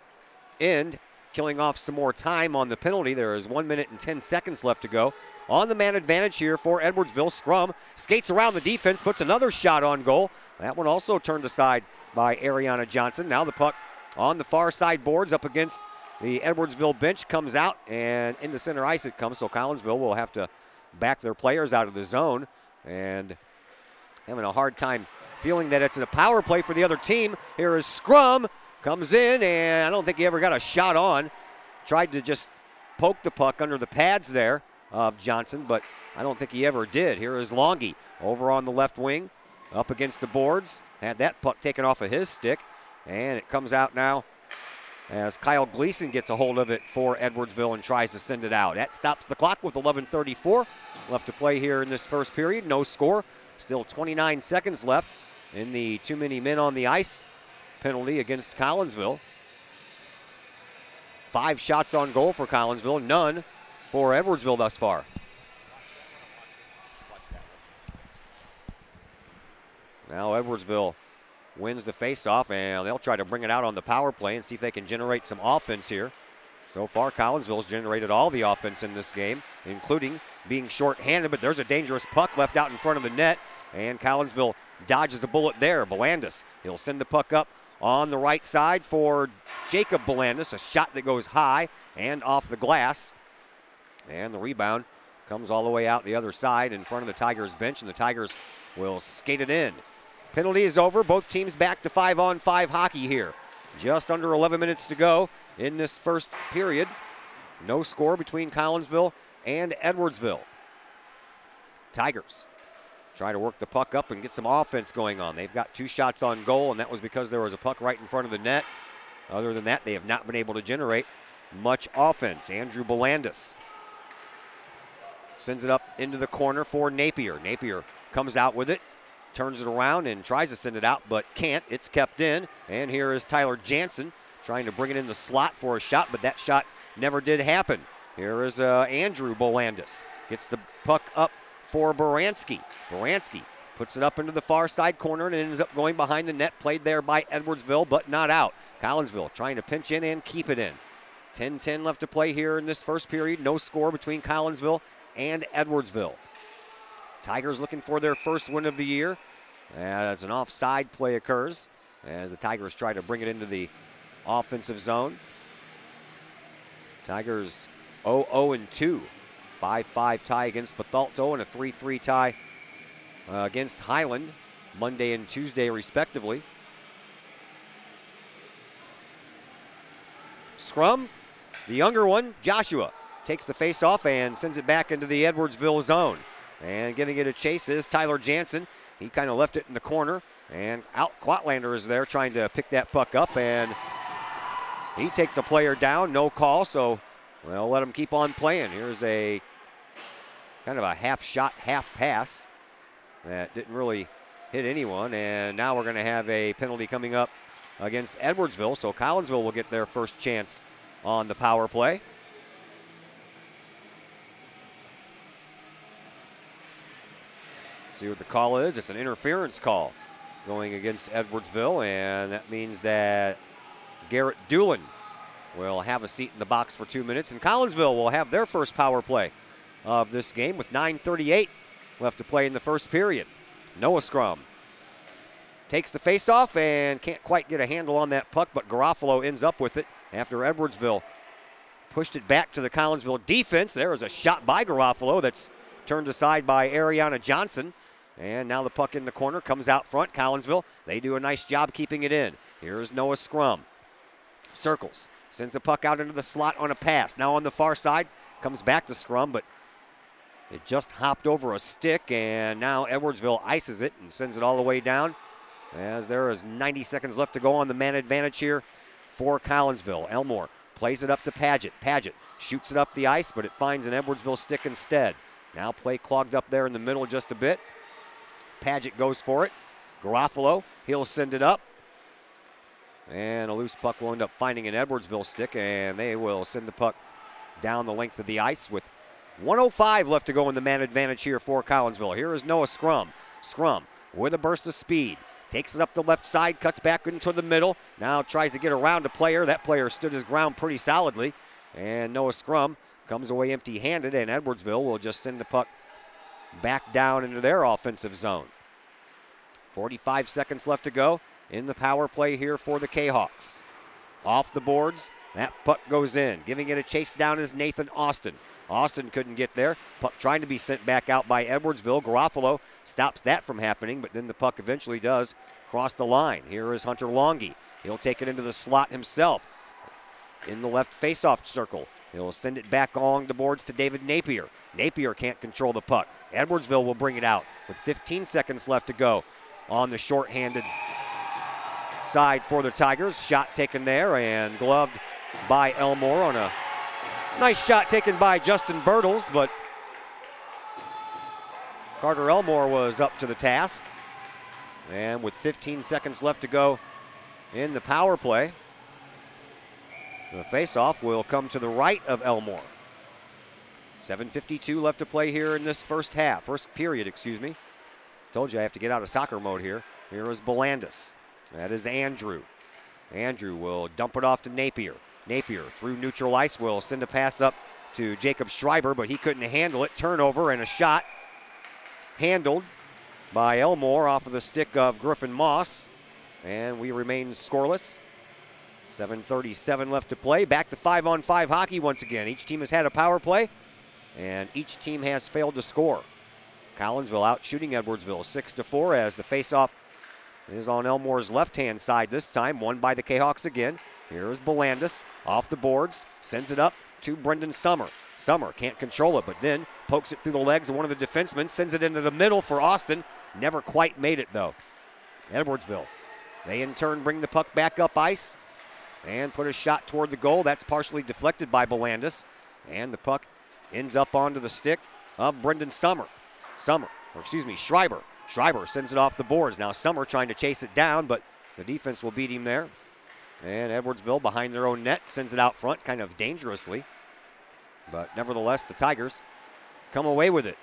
end, killing off some more time on the penalty. There is 1 minute and 10 seconds left to go. On the man advantage here for Edwardsville. Scrum skates around the defense, puts another shot on goal. That one also turned aside by Ariana Johnson. Now the puck on the far side boards up against the Edwardsville bench, comes out, and in the center ice it comes, so Collinsville will have to back their players out of the zone, and having a hard time feeling that it's a power play for the other team. Here is Scrum, comes in, and I don't think he ever got a shot on. Tried to just poke the puck under the pads there of Johnson, but I don't think he ever did. Here is Longy over on the left wing, up against the boards. Had that puck taken off of his stick, and it comes out now as Kyle Gleason gets a hold of it for Edwardsville and tries to send it out. That stops the clock with 11:34 left to play here in this first period. No score. Still 29 seconds left in the too many men on the ice penalty against Collinsville. 5 shots on goal for Collinsville, none for Edwardsville thus far. Now Edwardsville wins the faceoff, and they'll try to bring it out on the power play and see if they can generate some offense here. So far, Collinsville's generated all the offense in this game, including being short-handed, but there's a dangerous puck left out in front of the net, and Collinsville dodges a bullet there. Belandis, he'll send the puck up on the right side for Jacob Belandis, a shot that goes high and off the glass, and the rebound comes all the way out the other side in front of the Tigers bench, and the Tigers will skate it in. Penalty is over. Both teams back to 5-on-5 hockey here. Just under 11 minutes to go in this first period. No score between Collinsville and Edwardsville. Tigers try to work the puck up and get some offense going on. They've got 2 shots on goal, and that was because there was a puck right in front of the net. Other than that, they have not been able to generate much offense. Andrew Belandis sends it up into the corner for Napier. Napier comes out with it, turns it around, and tries to send it out, but can't. It's kept in, and here is Tyler Jansen trying to bring it in the slot for a shot, but that shot never did happen. Here is Andrew Belandis. Gets the puck up for Baranski. Baranski puts it up into the far side corner and ends up going behind the net. Played there by Edwardsville, but not out. Collinsville trying to pinch in and keep it in. 10-10 left to play here in this first period. No score between Collinsville and Edwardsville. Tigers looking for their first win of the year as an offside play occurs as the Tigers try to bring it into the offensive zone. Tigers 0-2. 5-5 tie against Bethalto and a 3-3 tie against Highland Monday and Tuesday respectively. Scrum, the younger one, Joshua, takes the face-off and sends it back into the Edwardsville zone. And getting it a chase is Tyler Jansen. He kind of left it in the corner, and out Quatlander is there trying to pick that puck up, and he takes a player down, no call, so we'll let him keep on playing. Here's a kind of a half shot, half pass that didn't really hit anyone, and now we're going to have a penalty coming up against Edwardsville, so Collinsville will get their first chance on the power play. See what the call is. It's an interference call going against Edwardsville, and that means that Garrett Doolin will have a seat in the box for 2 minutes, and Collinsville will have their first power play of this game with 9:38 left to play in the first period. Noah Scrum takes the face-off and can't quite get a handle on that puck, but Garofalo ends up with it after Edwardsville pushed it back to the Collinsville defense. There was a shot by Garofalo that's turned aside by Ariana Johnson. And now the puck in the corner comes out front. Collinsville, they do a nice job keeping it in. Here's Noah Scrum. Circles, sends the puck out into the slot on a pass. Now on the far side, comes back to Scrum, but it just hopped over a stick, and now Edwardsville ices it and sends it all the way down as there is 90 seconds left to go on the man advantage here for Collinsville. Elmore plays it up to Paget. Paget shoots it up the ice, but it finds an Edwardsville stick instead. Now play clogged up there in the middle just a bit. Paget goes for it. Garofalo, he'll send it up. And a loose puck will end up finding an Edwardsville stick, and they will send the puck down the length of the ice with 1:05 left to go in the man advantage here for Collinsville. Here is Noah Scrum. Scrum with a burst of speed. Takes it up the left side, cuts back into the middle. Now tries to get around a player. That player stood his ground pretty solidly. And Noah Scrum comes away empty-handed, and Edwardsville will just send the puck back down into their offensive zone. 45 seconds left to go in the power play here for the Kahawks. Off the boards, that puck goes in. Giving it a chase down is Nathan Austin. Austin couldn't get there. Puck trying to be sent back out by Edwardsville. Garofalo stops that from happening, but then the puck eventually does cross the line. Here is Hunter Longy. He'll take it into the slot himself. In the left faceoff circle. He'll send it back along the boards to David Napier. Napier can't control the puck. Edwardsville will bring it out with 15 seconds left to go on the shorthanded side for the Tigers. Shot taken there and gloved by Elmore on a nice shot taken by Justin Bertles, but Carter Elmore was up to the task. And with 15 seconds left to go in the power play, the faceoff will come to the right of Elmore. 7:52 left to play here in this first period, excuse me. Told you I have to get out of soccer mode here. Here is Belandis. That is Andrew. Andrew will dump it off to Napier. Napier through neutral ice will send a pass up to Jacob Schreiber, but he couldn't handle it. Turnover and a shot handled by Elmore off of the stick of Griffin Moss. And we remain scoreless. 7:37 left to play. Back to 5-on-5 hockey once again. Each team has had a power play, and each team has failed to score. Collinsville out shooting Edwardsville 6-4 as the faceoff is on Elmore's left-hand side this time, won by the Kahawks again. Here is Belandis off the boards, sends it up to Brendan Summer. Summer can't control it, but then pokes it through the legs of one of the defensemen, sends it into the middle for Austin. Never quite made it, though. Edwardsville, they in turn bring the puck back up ice and put a shot toward the goal. That's partially deflected by Belandis, and the puck ends up onto the stick of Brendan Schreiber. Schreiber sends it off the boards. Now Summer trying to chase it down, but the defense will beat him there. And Edwardsville behind their own net sends it out front kind of dangerously. But nevertheless, the Tigers come away with it.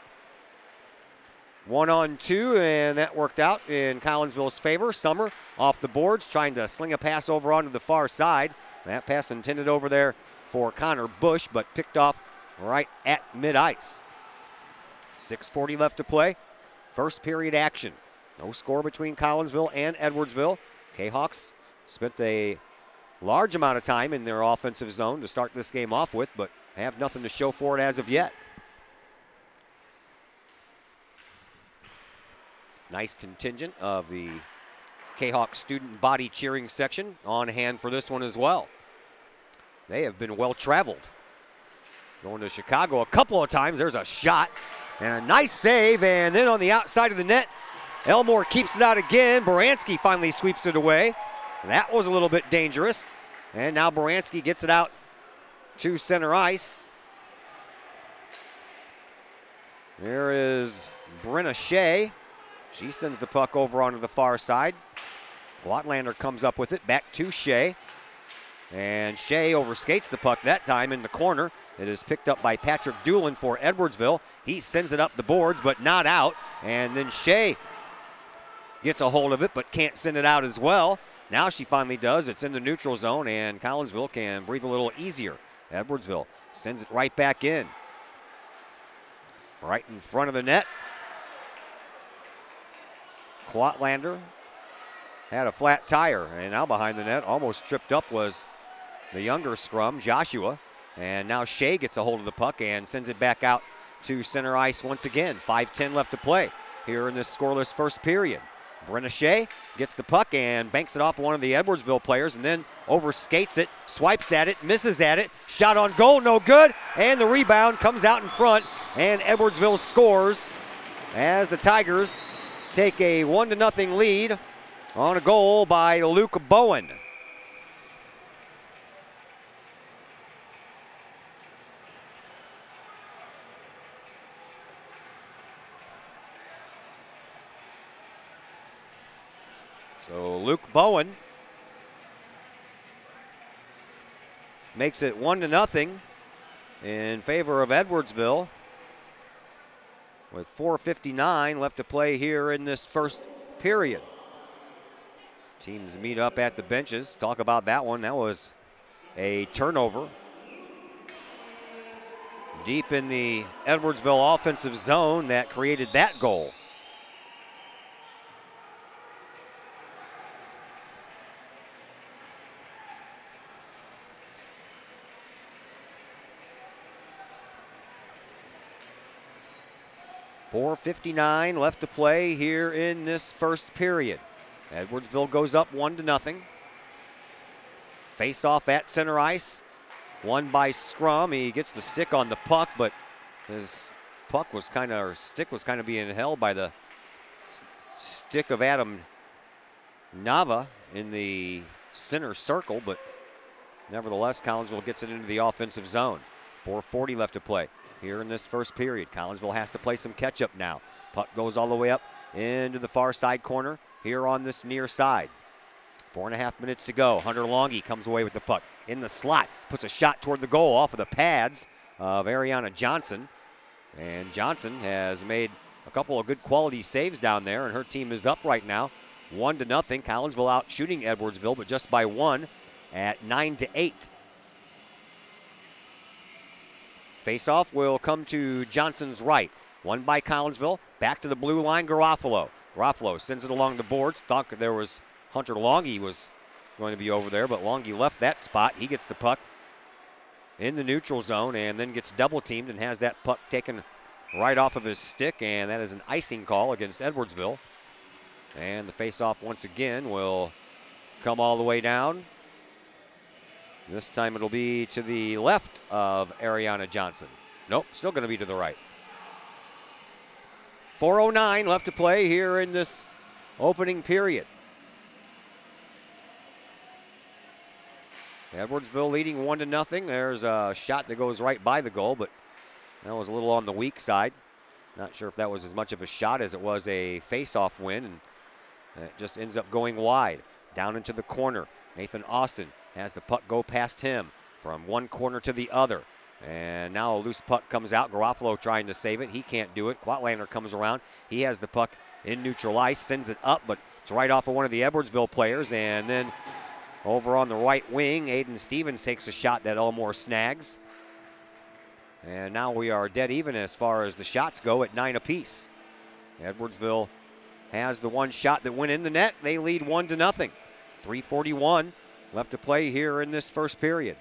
1-on-2, and that worked out in Collinsville's favor. Summer off the boards, trying to sling a pass over onto the far side. That pass intended over there for Connor Bush, but picked off right at mid-ice. 6:40 left to play. First period action. No score between Collinsville and Edwardsville. Kahawks spent a large amount of time in their offensive zone to start this game off with, but have nothing to show for it as of yet. Nice contingent of the Kahawk student body cheering section on hand for this one as well. They have been well traveled. Going to Chicago a couple of times. There's a shot and a nice save, and then on the outside of the net, Elmore keeps it out again. Baranski finally sweeps it away. That was a little bit dangerous. And now Baranski gets it out to center ice. There is Brenna Shea. She sends the puck over onto the far side. Wattlander comes up with it, back to Shea. And Shea overskates the puck that time in the corner. It is picked up by Patrick Doolin for Edwardsville. He sends it up the boards, but not out. And then Shea gets a hold of it, but can't send it out as well. Now she finally does. It's in the neutral zone, and Collinsville can breathe a little easier. Edwardsville sends it right back in. Right in front of the net. Quatlander had a flat tire, and now behind the net, almost tripped up, was the younger scrum, Joshua. And now Shea gets a hold of the puck and sends it back out to center ice once again. 5:10 left to play here in this scoreless first period. Brenna Shea gets the puck and banks it off one of the Edwardsville players and then overskates it, swipes at it, misses at it. Shot on goal, no good. And the rebound comes out in front, and Edwardsville scores as the Tigers take a 1-0 lead on a goal by Luke Bowen. So Luke Bowen makes it 1-0 in favor of Edwardsville with 4:59 left to play here in this first period. Teams meet up at the benches. Talk about that one. That was a turnover deep in the Edwardsville offensive zone that created that goal. .459 left to play here in this first period. Edwardsville goes up 1-0. Face off at center ice. Won by Scrum. He gets the stick on the puck, but his puck was kind of, or stick was kind of being held by the stick of Adam Nava in the center circle, but nevertheless, Collinsville gets it into the offensive zone. 4:40 left to play here in this first period. Collinsville has to play some catch-up now. Puck goes all the way up into the far side corner here on this near side. 4.5 minutes to go. Hunter Longy comes away with the puck in the slot, puts a shot toward the goal off of the pads of Ariana Johnson. And Johnson has made a couple of good quality saves down there, and her team is up right now 1-0. Collinsville out shooting Edwardsville, but just by one at 9-8. Faceoff will come to Johnson's right. Won by Collinsville. Back to the blue line, Garofalo. Garofalo sends it along the boards. Thought there was Hunter Longy was going to be over there, but Longy left that spot. He gets the puck in the neutral zone and then gets double teamed and has that puck taken right off of his stick, and that is an icing call against Edwardsville. And the face-off once again will come all the way down. This time it'll be to the left of Ariana Johnson. Nope, still going to be to the right. 4:09 left to play here in this opening period. Edwardsville leading 1-0. There's a shot that goes right by the goal, but that was a little on the weak side. Not sure if that was as much of a shot as it was a face-off win, and it just ends up going wide. Down into the corner. Nathan Austin has the puck go past him from one corner to the other. And now a loose puck comes out. Garofalo trying to save it. He can't do it. Quatlander comes around. He has the puck in neutral ice, sends it up, but it's right off of one of the Edwardsville players. And then over on the right wing, Aiden Stevens takes a shot that Elmore snags. And now we are dead even as far as the shots go at 9 apiece. Edwardsville has the one shot that went in the net. They lead 1-0. 3:41 left to play here in this first period.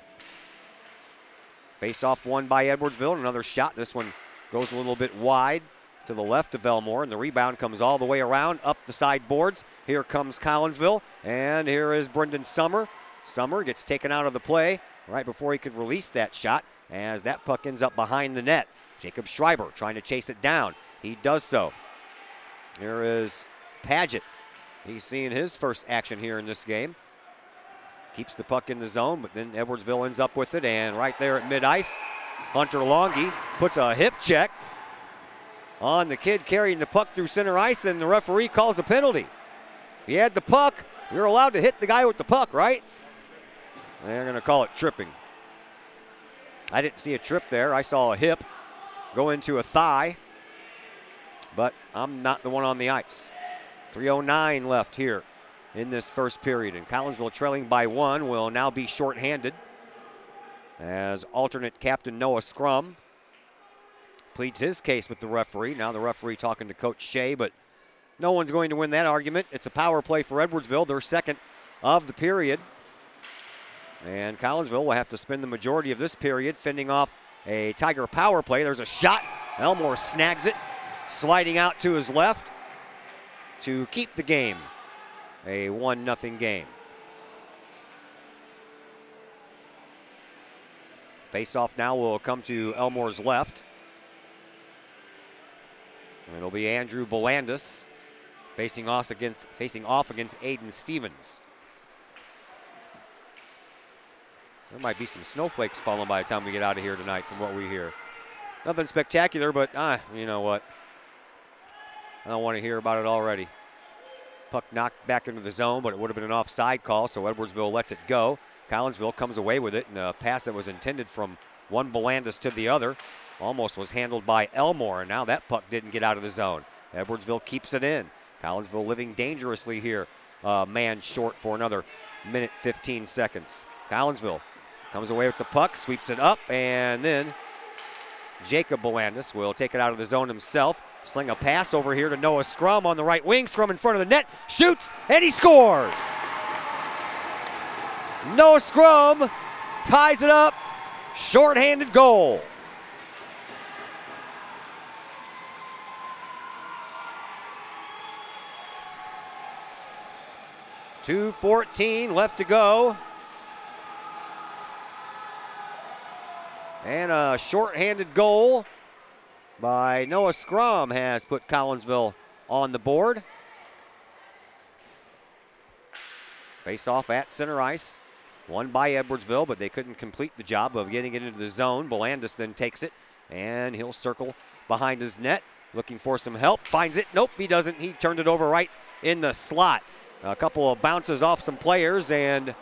Face-off won by Edwardsville. Another shot. This one goes a little bit wide to the left of Elmore, and the rebound comes all the way around up the side boards. Here comes Collinsville, and here is Brendan Summer. Summer gets taken out of the play right before he could release that shot, as that puck ends up behind the net. Jacob Schreiber trying to chase it down. He does so. Here is Paget. He's seeing his first action here in this game. Keeps the puck in the zone, but then Edwardsville ends up with it, and right there at mid-ice, Hunter Longy puts a hip check on the kid carrying the puck through center ice, and the referee calls a penalty. He had the puck. You're allowed to hit the guy with the puck, right? They're going to call it tripping. I didn't see a trip there. I saw a hip go into a thigh, but I'm not the one on the ice. 3:09 left here in this first period, and Collinsville trailing by 1 will now be shorthanded as alternate captain Noah Scrum pleads his case with the referee. Now the referee talking to Coach Shea, but no one's going to win that argument. It's a power play for Edwardsville, their second of the period. And Collinsville will have to spend the majority of this period fending off a Tiger power play. There's a shot. Elmore snags it, sliding out to his left to keep the game a 1-0 game. Face-off now will come to Elmore's left. And it'll be Andrew Belandis facing off against Aiden Stevens. There might be some snowflakes falling by the time we get out of here tonight from what we hear. Nothing spectacular, but you know what? I don't want to hear about it already. Puck knocked back into the zone, but it would have been an offside call, so Edwardsville lets it go. Collinsville comes away with it, and a pass that was intended from one Belandis to the other almost was handled by Elmore, and now that puck didn't get out of the zone. Edwardsville keeps it in. Collinsville living dangerously here, man short for another minute 15 seconds. Collinsville comes away with the puck, sweeps it up, and then Jacob Belandis will take it out of the zone himself. Sling a pass over here to Noah Scrum on the right wing. Scrum in front of the net, shoots, and he scores. Noah Scrum ties it up, shorthanded goal. .2:14 left to go. And a shorthanded goal by Noah Scrum has put Collinsville on the board. Face-off at center ice. Won by Edwardsville, but they couldn't complete the job of getting it into the zone. Belandis then takes it, and he'll circle behind his net, looking for some help. Finds it. Nope, he doesn't. He turned it over right in the slot. A couple of bounces off some players, and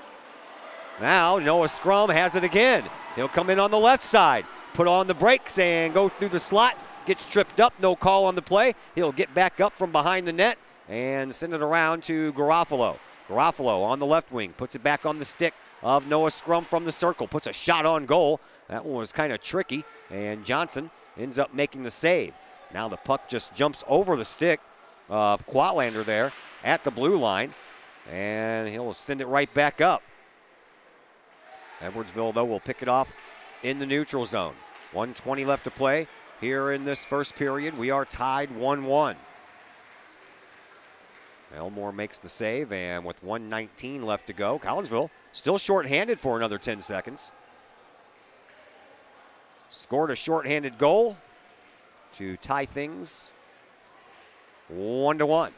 now Noah Scrum has it again. He'll come in on the left side, put on the brakes, and go through the slot. Gets tripped up, no call on the play. He'll get back up from behind the net and send it around to Garofalo. Garofalo on the left wing, puts it back on the stick of Noah Scrum from the circle, puts a shot on goal. That one was kind of tricky, and Johnson ends up making the save. Now the puck just jumps over the stick of Quatlander there at the blue line, and he'll send it right back up. Edwardsville, though, will pick it off in the neutral zone. 1:20 left to play here in this first period. We are tied 1-1. Elmore makes the save, and with 1:19 left to go, Collinsville still shorthanded for another 10 seconds. Scored a shorthanded goal to tie things 1-1.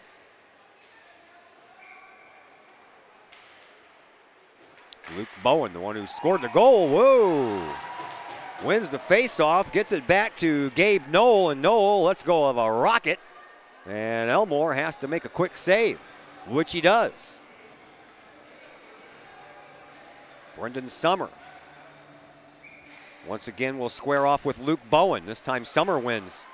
Luke Bowen, the one who scored the goal. Whoa! Wins the faceoff, gets it back to Gabe Knoll, and Knoll lets go of a rocket. And Elmore has to make a quick save, which he does. Brendan Summer once again will square off with Luke Bowen. This time Summer wins.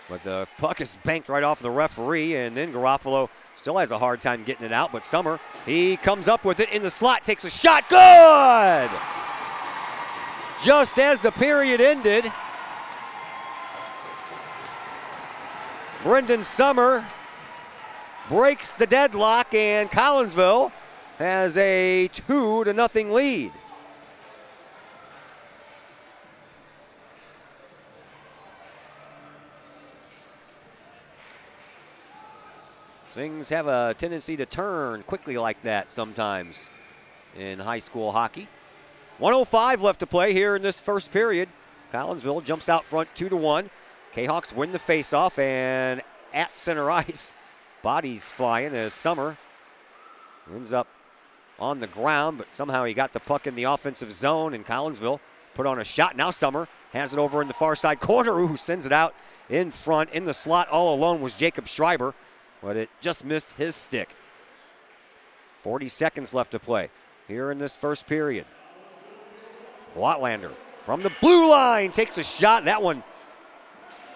But the puck is banked right off the referee, and then Garofalo still has a hard time getting it out, but Summer, he comes up with it in the slot, takes a shot, good! Just as the period ended, Brendan Summer breaks the deadlock, and Collinsville has a 2-0 lead. Things have a tendency to turn quickly like that sometimes in high school hockey. 1:05 left to play here in this first period. Collinsville jumps out front 2-1. Kahawks win the faceoff, and at center ice, bodies flying as Summer ends up on the ground, but somehow he got the puck in the offensive zone, and Collinsville put on a shot. Now Summer has it over in the far side corner. Ooh, sends it out in front. In the slot all alone was Jacob Schreiber, but it just missed his stick. 40 seconds left to play here in this first period. Watlander from the blue line takes a shot. That one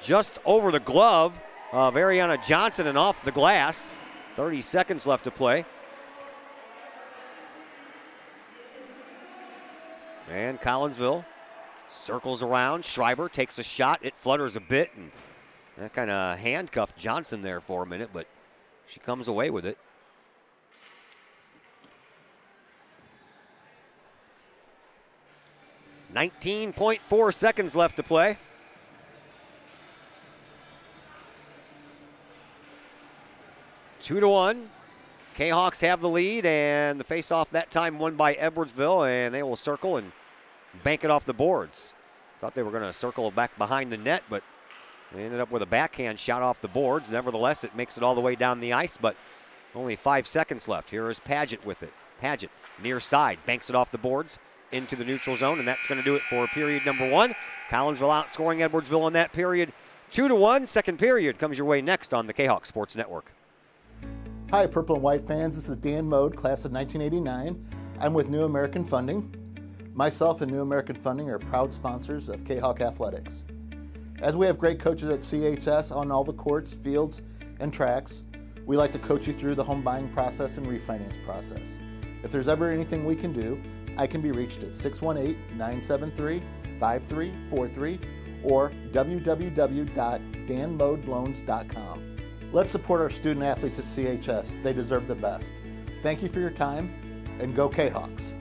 just over the glove of Ariana Johnson and off the glass. 30 seconds left to play. And Collinsville circles around. Schreiber takes a shot. It flutters a bit, and that kind of handcuffed Johnson there for a minute, but she comes away with it. .4 seconds left to play. Two to one. Kahawks have the lead, and the faceoff that time won by Edwardsville, and they will circle and bank it off the boards. Thought they were going to circle back behind the net, but they ended up with a backhand shot off the boards. Nevertheless, it makes it all the way down the ice, but only 5 seconds left. Here is Paget with it. Paget, near side, banks it off the boards into the neutral zone, and that's going to do it for period number one. Collinsville outscoring Edwardsville in that period 2-1. Second period comes your way next on the Kahok Sports Network. Hi, Purple and White fans. This is Dan Mode, class of 1989. I'm with New American Funding. Myself and New American Funding are proud sponsors of Kahok Athletics. As we have great coaches at CHS on all the courts, fields, and tracks, we like to coach you through the home buying process and refinance process. If there's ever anything we can do, I can be reached at 618-973-5343 or www.danmodeloans.com. Let's support our student athletes at CHS. They deserve the best. Thank you for your time, and go Kahawks.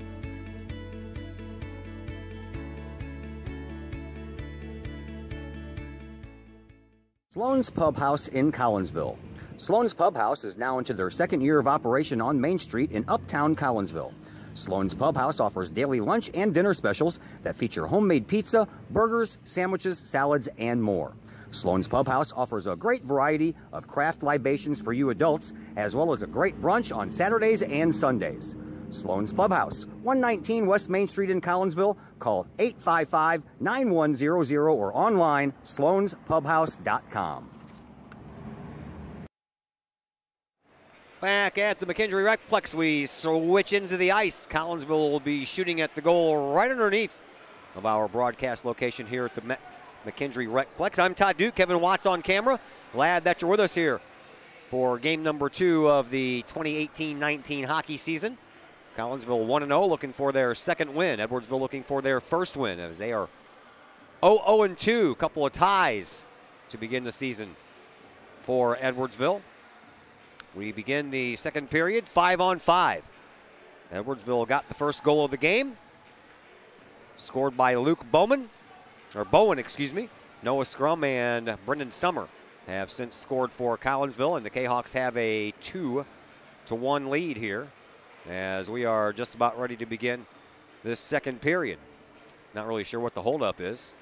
Sloan's Pub House in Collinsville. Sloan's Pub House is now into their second year of operation on Main Street in Uptown Collinsville. Sloan's Pub House offers daily lunch and dinner specials that feature homemade pizza, burgers, sandwiches, salads, and more. Sloan's Pub House offers a great variety of craft libations for you adults, as well as a great brunch on Saturdays and Sundays. Sloan's Pub House, 119 West Main Street in Collinsville. Call 855-9100 or online, sloanspubhouse.com. Back at the McKendree Recplex, we switch into the ice. Collinsville will be shooting at the goal right underneath of our broadcast location here at the McKendree Recplex. I'm Todd Duke, Kevin Watts on camera. Glad that you're with us here for game number 2 of the 2018-19 hockey season. Collinsville 1-0, looking for their second win. Edwardsville looking for their first win, as they are 0-2, a couple of ties to begin the season for Edwardsville. We begin the second period, 5-on-5. Edwardsville got the first goal of the game, scored by Bowen, excuse me. Noah Scrum and Brendan Summer have since scored for Collinsville, and the Kahawks have a 2-1 lead here as we are just about ready to begin this second period. Not really sure what the holdup is.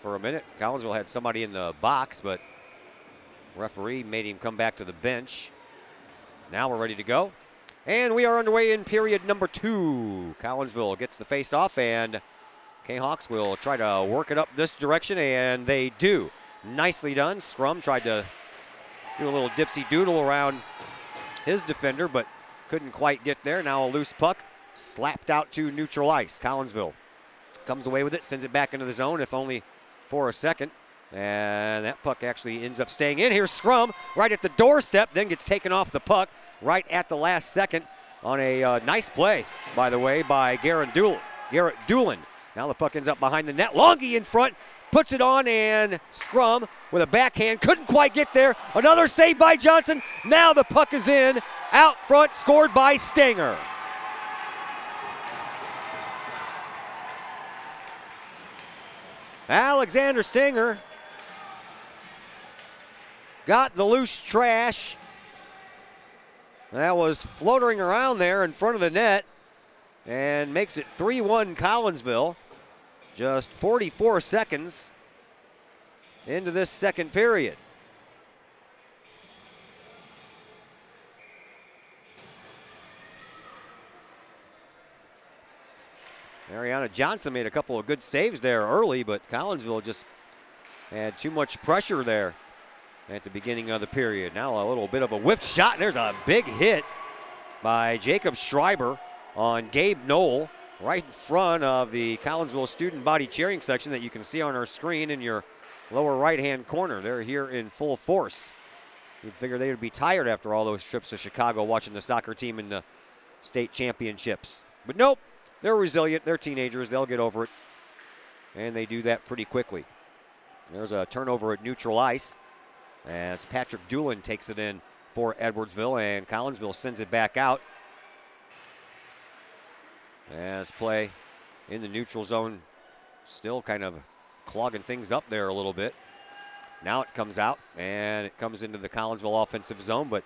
For a minute, Collinsville had somebody in the box, but referee made him come back to the bench. Now we're ready to go. And we are underway in period number 2. Collinsville gets the face-off, and Kahawks will try to work it up this direction, and they do. Nicely done. Scrum tried to do a little dipsy-doodle around his defender, but couldn't quite get there. Now a loose puck slapped out to neutral ice. Collinsville comes away with it, sends it back into the zone, if only for a second. And that puck actually ends up staying in. Here's Scrum right at the doorstep, then gets taken off the puck right at the last second on a nice play, by the way, by Garrett Doolin. Now the puck ends up behind the net. Longy in front, puts it on, and Scrum with a backhand. Couldn't quite get there. Another save by Johnson. Now the puck is in. Out front, scored by Stanger. Alexander Stanger got the loose trash that was floating around there in front of the net and makes it 3-1 Collinsville. Just 44 seconds into this second period. Ariana Johnson made a couple of good saves there early, but Collinsville just had too much pressure there at the beginning of the period. Now a little bit of a whiffed shot, and there's a big hit by Jacob Schreiber on Gabe Knoll right in front of the Collinsville student body cheering section that you can see on our screen in your lower right-hand corner. They're here in full force. You'd figure they would be tired after all those trips to Chicago watching the soccer team in the state championships. But nope, they're resilient. They're teenagers. They'll get over it. And they do that pretty quickly. There's a turnover at neutral ice as Patrick Doolin takes it in for Edwardsville, and Collinsville sends it back out. As play in the neutral zone still kind of clogging things up there a little bit. Now it comes out, and it comes into the Collinsville offensive zone, but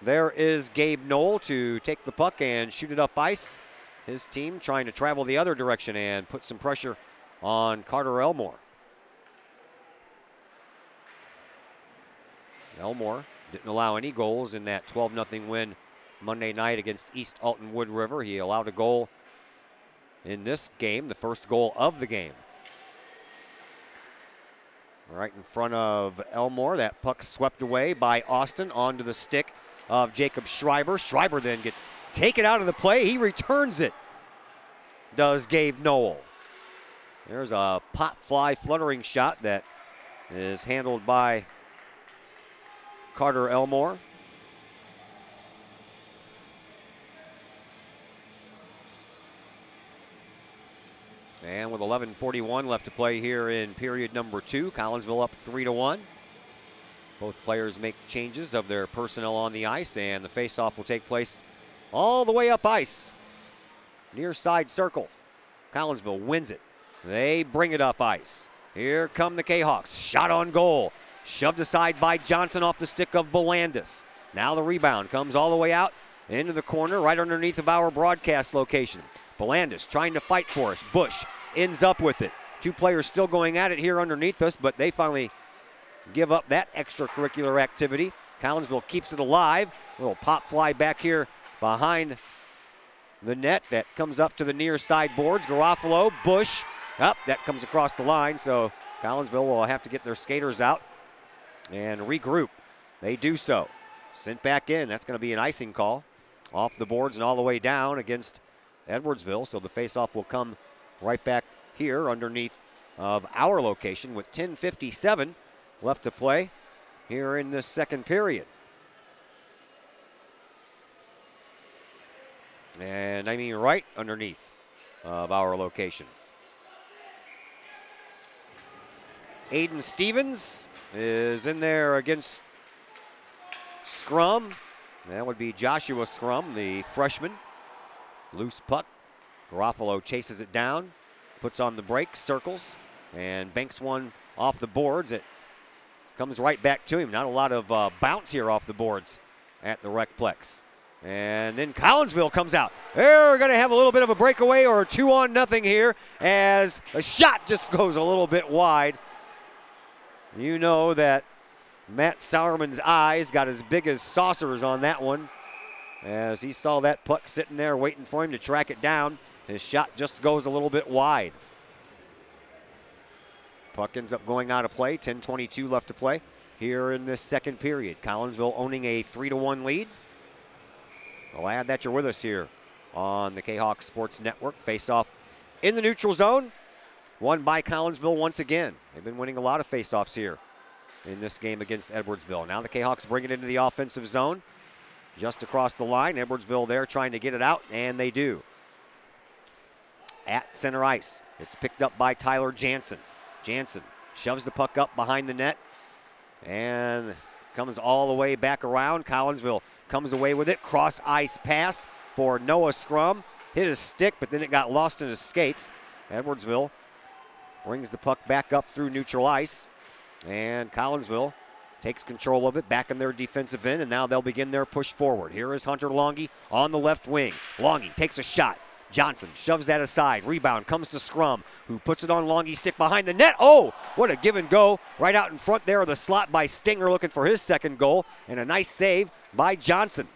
there is Gabe Knoll to take the puck and shoot it up ice. His team trying to travel the other direction and put some pressure on Carter Elmore. Elmore didn't allow any goals in that 12-0 win Monday night against East Alton Wood River. He allowed a goal in this game, the first goal of the game. Right in front of Elmore, that puck swept away by Austin onto the stick of Jacob Schreiber. Schreiber then gets taken out of the play. He returns it, does Gabe Knoll. There's a pop fly fluttering shot that is handled by Carter Elmore. And with 11:41 left to play here in period number 2, Collinsville up 3-1. Both players make changes of their personnel on the ice, and the faceoff will take place all the way up ice. Near side circle. Collinsville wins it. They bring it up ice. Here come the Kahawks. Shot on goal. Shoved aside by Johnson off the stick of Belandis. Now the rebound comes all the way out into the corner right underneath of our broadcast location. Belandis trying to fight for us. Bush ends up with it. Two players still going at it here underneath us, but they finally give up that extracurricular activity. Collinsville keeps it alive. A little pop fly back here behind the net that comes up to the near side boards. Garofalo, Bush, up, that comes across the line, so Collinsville will have to get their skaters out and regroup. They do so. Sent back in. That's going to be an icing call off the boards and all the way down against Edwardsville. So the faceoff will come right back here underneath of our location with 10:57 left to play here in this second period. And I mean right underneath of our location. Aiden Stevens is in there against Scrum. That would be Joshua Scrum, the freshman. Loose puck. Garofalo chases it down. puts on the brakes, circles, and banks one off the boards. It comes right back to him. Not a lot of bounce here off the boards at the Recplex. And then Collinsville comes out. They're going to have a little bit of a breakaway or 2-0 here as a shot just goes a little bit wide. You know that Matt Sauerman's eyes got as big as saucers on that one as he saw that puck sitting there waiting for him to track it down. His shot just goes a little bit wide. Puck ends up going out of play. 10:22 left to play here in this second period. Collinsville owning a 3-1 lead. Glad that you're with us here on the Kahok Sports Network. Face-off in the neutral zone. Won by Collinsville once again. They've been winning a lot of face-offs here in this game against Edwardsville. Now the Kahawks bring it into the offensive zone. Just across the line. Edwardsville there trying to get it out, and they do. At center ice. It's picked up by Tyler Jansen. Jansen shoves the puck up behind the net and comes all the way back around. Collinsville comes away with it. Cross ice pass for Noah Scrum. Hit his stick, but then it got lost in his skates. Edwardsville brings the puck back up through neutral ice. And Collinsville takes control of it back in their defensive end, and now they'll begin their push forward. Here is Hunter Longy on the left wing. Longy takes a shot. Johnson shoves that aside. Rebound comes to Scrum, who puts it on Longy's stick behind the net. Oh, what a give and go. Right out in front there of the slot by Stinger looking for his second goal. And a nice save by Johnson.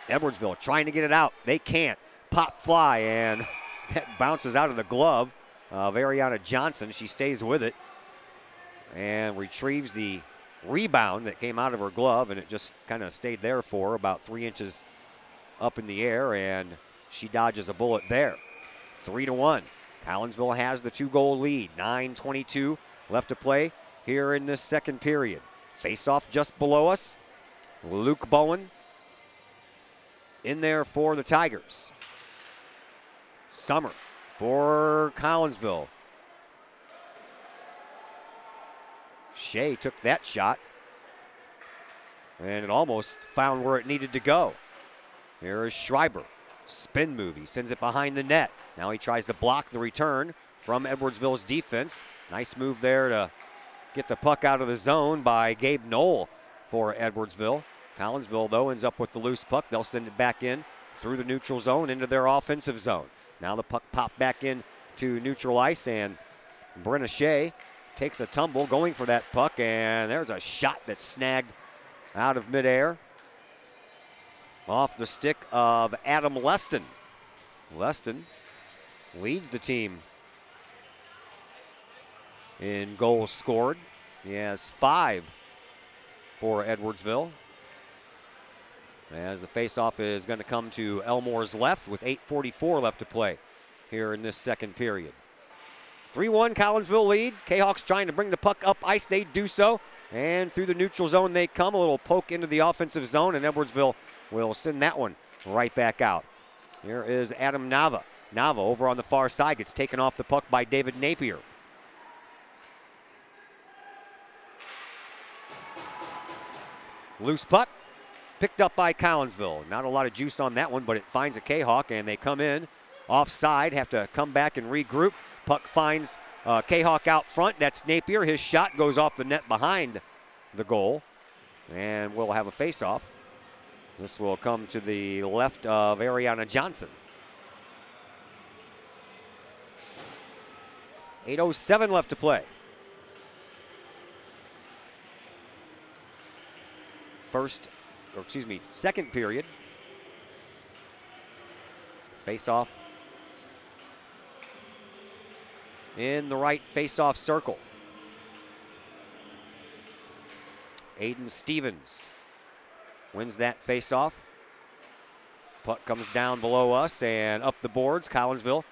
Edwardsville trying to get it out. They can't. Pop fly, and that bounces out of the glove of Ariana Johnson. She stays with it and retrieves the rebound that came out of her glove, and it just kind of stayed there for about 3 inches up in the air, and she dodges a bullet there. 3-1. Collinsville has the 2-goal lead. 9:22 left to play here in this second period. Face-off just below us. Luke Bowen in there for the Tigers. Summer for Collinsville. Shea took that shot, and it almost found where it needed to go. Here is Schreiber. Spin move. He sends it behind the net. Now he tries to block the return from Edwardsville's defense. Nice move there to get the puck out of the zone by Gabe Knoll for Edwardsville. Collinsville, though, ends up with the loose puck. They'll send it back in through the neutral zone into their offensive zone. Now the puck popped back in to neutral ice, and Brenna Shea takes a tumble going for that puck, and there's a shot that's snagged out of midair off the stick of Adam Leston. Leston leads the team in goals scored. He has 5 for Edwardsville. As the faceoff is going to come to Elmore's left with 8:44 left to play here in this second period. 3-1 Collinsville lead. Kahawks trying to bring the puck up ice. They do so. And through the neutral zone they come. A little poke into the offensive zone, and Edwardsville will send that one right back out. Here is Adam Nava. Nava over on the far side gets taken off the puck by David Napier. Loose puck picked up by Collinsville. Not a lot of juice on that one, but it finds a Kahawk, and they come in offside, have to come back and regroup. Puck finds Kahawk out front. That's Napier. His shot goes off the net behind the goal, and we'll have a face-off. This will come to the left of Ariana Johnson. 8:07 left to play. Second period. Face-off in the right face-off circle. Aiden Stevens wins that face-off. Puck comes down below us and up the boards. Collinsville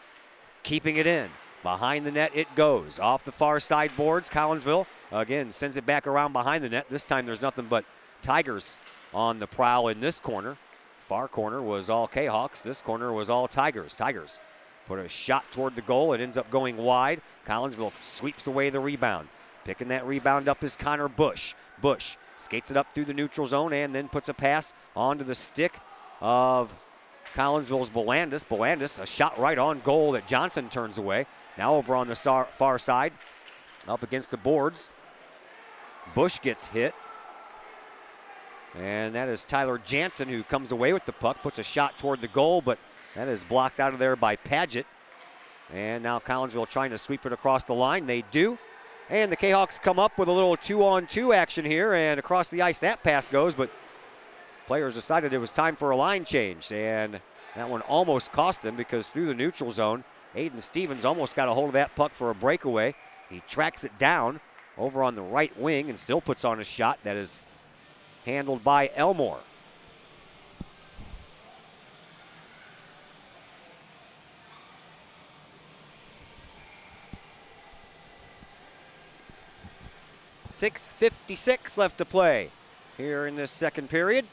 keeping it in. Behind the net it goes. Off the far side boards, Collinsville again sends it back around behind the net. This time there's nothing but Tigers on the prowl in this corner. Far corner was all Kahawks. This corner was all Tigers. Tigers put a shot toward the goal. It ends up going wide. Collinsville sweeps away the rebound. Picking that rebound up is Connor Bush. Bush skates it up through the neutral zone and then puts a pass onto the stick of Collinsville's Belandis. Belandis, a shot right on goal that Johnson turns away. Now over on the far side, up against the boards. Bush gets hit. And that is Tyler Jansen who comes away with the puck, puts a shot toward the goal, but that is blocked out of there by Paget. And now Collinsville trying to sweep it across the line. They do. And the Kahawks come up with a little 2-on-2 action here, and across the ice that pass goes, but players decided it was time for a line change, and that one almost cost them because through the neutral zone, Aiden Stevens almost got a hold of that puck for a breakaway. He tracks it down over on the right wing and still puts on a shot that is handled by Elmore. .6:56 left to play here in this second period.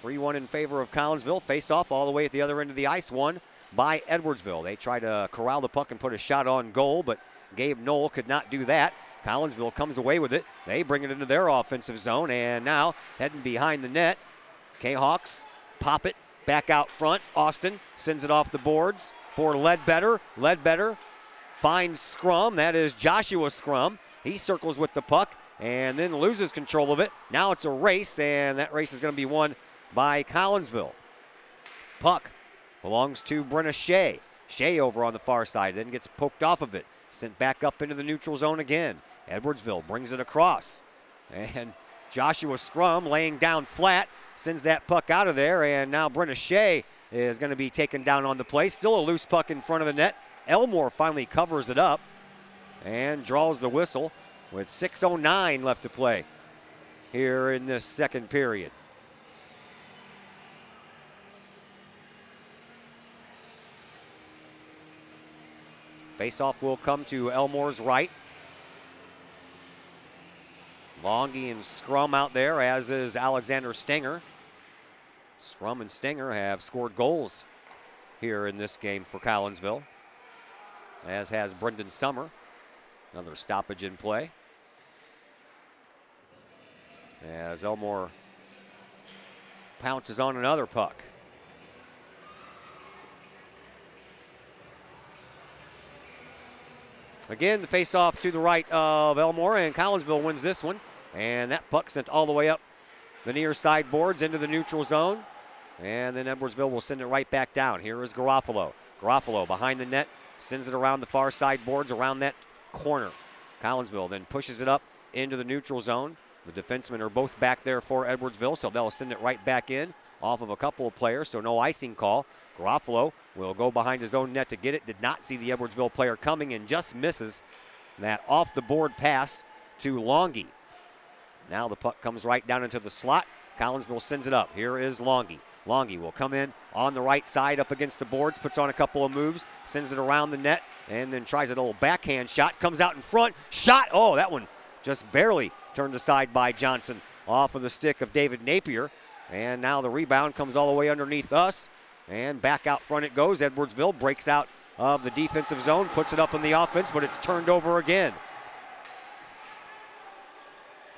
3-1 in favor of Collinsville. Face-off all the way at the other end of the ice, won by Edwardsville. They try to corral the puck and put a shot on goal, but Gabe Knoll could not do that. Collinsville comes away with it. They bring it into their offensive zone, and now heading behind the net. Kahawks pop it back out front. Austin sends it off the boards for Ledbetter. Ledbetter finds Scrum. That is Joshua Scrum. He circles with the puck and then loses control of it. Now it's a race, and that race is going to be won by Collinsville. Puck belongs to Brenna Shea. Shea over on the far side, then gets poked off of it. Sent back up into the neutral zone again. Edwardsville brings it across. And Joshua Scrum laying down flat, sends that puck out of there, and now Brenna Shea is going to be taken down on the play. Still a loose puck in front of the net. Elmore finally covers it up and draws the whistle with 6:09 left to play here in this second period. Face-off will come to Elmore's right. Longy and Scrum out there, as is Alexander Stenger. Scrum and Stenger have scored goals here in this game for Collinsville, as has Brendan Summer. Another stoppage in play, as Elmore pounces on another puck. Again, the face-off to the right of Elmore, and Collinsville wins this one. And that puck sent all the way up the near side boards into the neutral zone. And then Edwardsville will send it right back down. Here is Garofalo. Garofalo behind the net, sends it around the far side boards, around that corner. Collinsville then pushes it up into the neutral zone. The defensemen are both back there for Edwardsville, so they'll send it right back in off of a couple of players, so no icing call. Garofalo will go behind his own net to get it. Did not see the Edwardsville player coming and just misses that off-the-board pass to Longy. Now the puck comes right down into the slot. Collinsville sends it up. Here is Longy. Longy will come in on the right side up against the boards, puts on a couple of moves, sends it around the net, and then tries a little backhand shot. Comes out in front. Shot. Oh, that one just barely turned aside by Johnson off of the stick of David Napier. And now the rebound comes all the way underneath us. And back out front it goes. Edwardsville breaks out of the defensive zone, puts it up in the offense, but it's turned over again.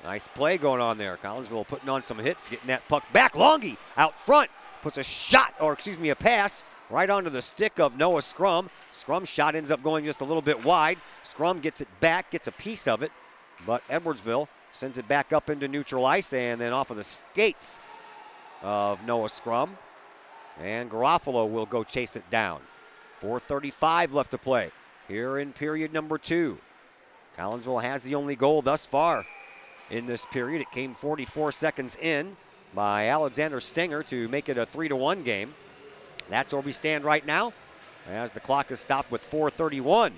Nice play going on there. Collinsville putting on some hits, getting that puck back. Longy out front puts a shot, or excuse me, a pass right onto the stick of Noah Scrum. Scrum's shot ends up going just a little bit wide. Scrum gets it back, gets a piece of it, but Edwardsville sends it back up into neutral ice and then off of the skates of Noah Scrum. And Garofalo will go chase it down. 4:35 left to play here in period number 2. Collinsville has the only goal thus far in this period. It came 44 seconds in by Alexander Stenger to make it a 3-1 game. That's where we stand right now, as the clock is stopped with 4:31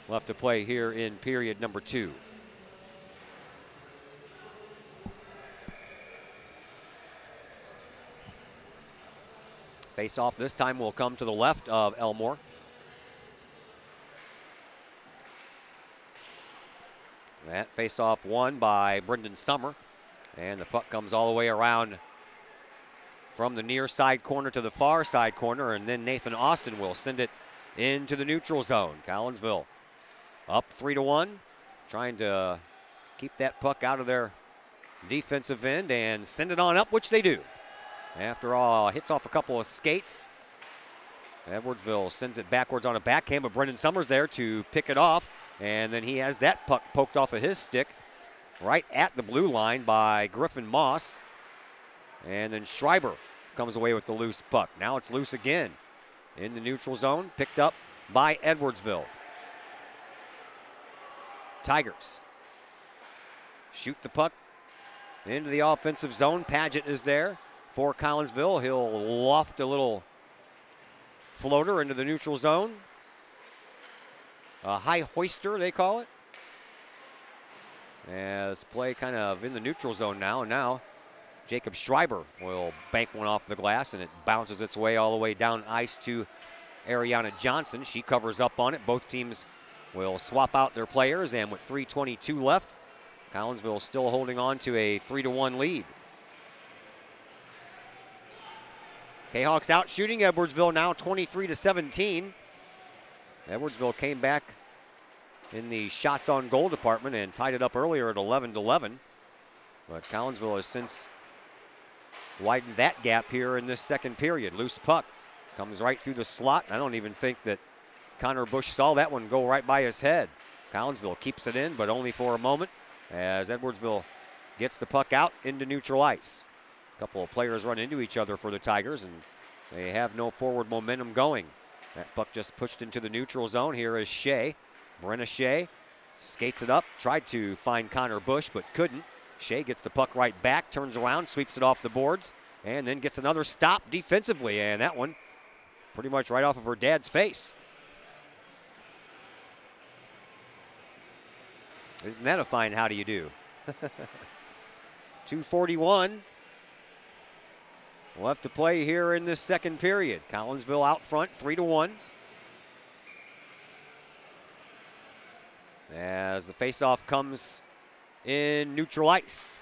left to play here in period number 2. Face-off this time will come to the left of Elmore. That face-off won by Brendan Summer. And the puck comes all the way around from the near side corner to the far side corner, and then Nathan Austin will send it into the neutral zone. Collinsville up 3-1, trying to keep that puck out of their defensive end and send it on up, which they do. After all, hits off a couple of skates Edwardsville sends it backwards on a backhand, but Brendan Summers there to pick it off. And then he has that puck poked off of his stick right at the blue line by Griffin Moss. And then Schreiber comes away with the loose puck. Now it's loose again in the neutral zone, picked up by Edwardsville. Tigers shoot the puck into the offensive zone. Paget is there for Collinsville. He'll loft a little floater into the neutral zone. A high hoister, they call it. As play kind of in the neutral zone now. And now Jacob Schreiber will bank one off the glass, and it bounces its way all the way down ice to Ariana Johnson. She covers up on it. Both teams will swap out their players, and with 3:22 left, Collinsville still holding on to a 3-1 lead. Kahawks out shooting Edwardsville now 23-17. Edwardsville came back in the shots on goal department and tied it up earlier at 11-11. But Collinsville has since widened that gap here in this second period. Loose puck comes right through the slot. I don't even think that Connor Bush saw that one go right by his head. Collinsville keeps it in, but only for a moment, as Edwardsville gets the puck out into neutral ice. A couple of players run into each other for the Tigers, and they have no forward momentum going. That puck just pushed into the neutral zone. Here is Shea. Brenna Shea skates it up, tried to find Connor Bush, but couldn't. Shea gets the puck right back, turns around, sweeps it off the boards, and then gets another stop defensively, and that one pretty much right off of her dad's face. Isn't that a fine how do you do? 2:41 left to play here in this second period. Collinsville out front, 3-1. As the faceoff comes in neutral ice.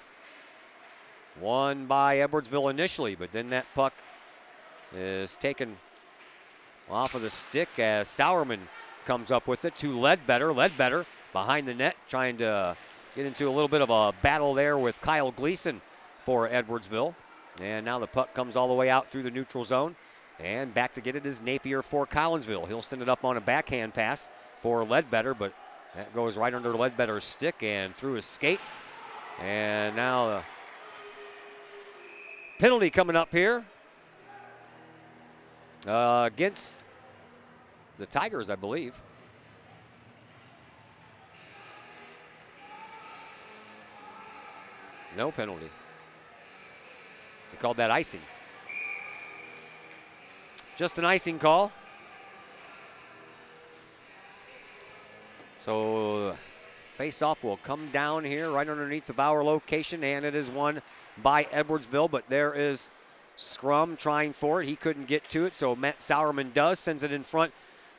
Won by Edwardsville initially, but then that puck is taken off of the stick as Sauerman comes up with it to Ledbetter. Ledbetter behind the net, trying to get into a little bit of a battle there with Kyle Gleason for Edwardsville. And now the puck comes all the way out through the neutral zone. And back to get it is Napier for Collinsville. He'll send it up on a backhand pass for Ledbetter, but that goes right under Ledbetter's stick and through his skates. And now the penalty coming up here against the Tigers, I believe. No penalty. They called that icing. Just an icing call. So face-off will come down here right underneath of our location, and it is won by Edwardsville, but there is Scrum trying for it. He couldn't get to it, so Matt Sauerman does, sends it in front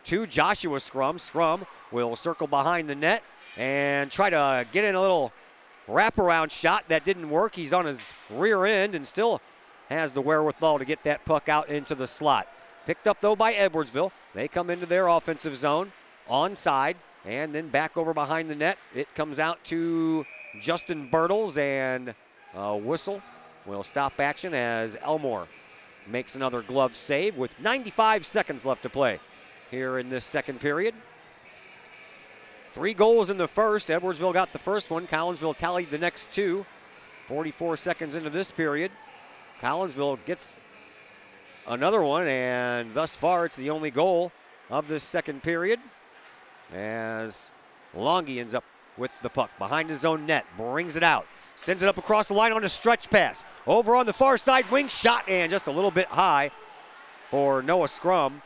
to Joshua Scrum. Scrum will circle behind the net and try to get in a little wraparound shot. That didn't work. He's on his rear end and still has the wherewithal to get that puck out into the slot. Picked up, though, by Edwardsville. They come into their offensive zone, onside, and then back over behind the net. It comes out to Justin Bertles, and a whistle will stop action as Elmore makes another glove save with 95 seconds left to play here in this second period. 3 goals in the first. Edwardsville got the first one. Collinsville tallied the next 2. 44 seconds into this period. Collinsville gets another one, and thus far it's the only goal of this second period, as Longy ends up with the puck behind his own net, brings it out, sends it up across the line on a stretch pass. Over on the far side, wing shot, and just a little bit high for Noah Scrum.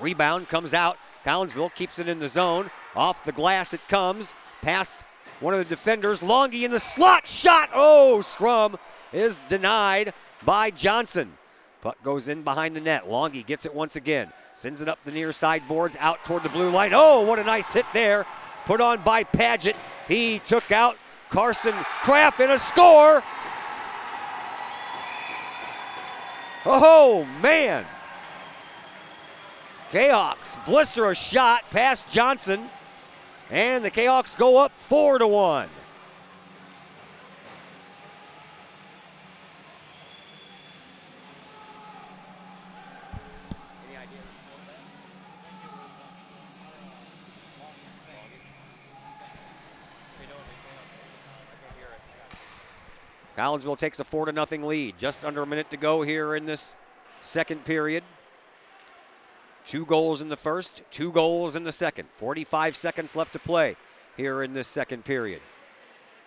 Rebound comes out. Collinsville keeps it in the zone. Off the glass it comes, past one of the defenders. Longy in the slot, shot. Oh, Scrum is denied by Johnson. Puck goes in behind the net. Longy gets it once again. Sends it up the near side boards out toward the blue line. Oh, what a nice hit there. Put on by Paget. He took out Carson Kraft in a score. Oh, man. Kahawks blister a shot past Johnson, and the Kahawks go up 4-1. Collinsville takes a 4-0 lead. Just under a minute to go here in this second period. 2 goals in the first, 2 goals in the second. 45 seconds left to play here in this second period.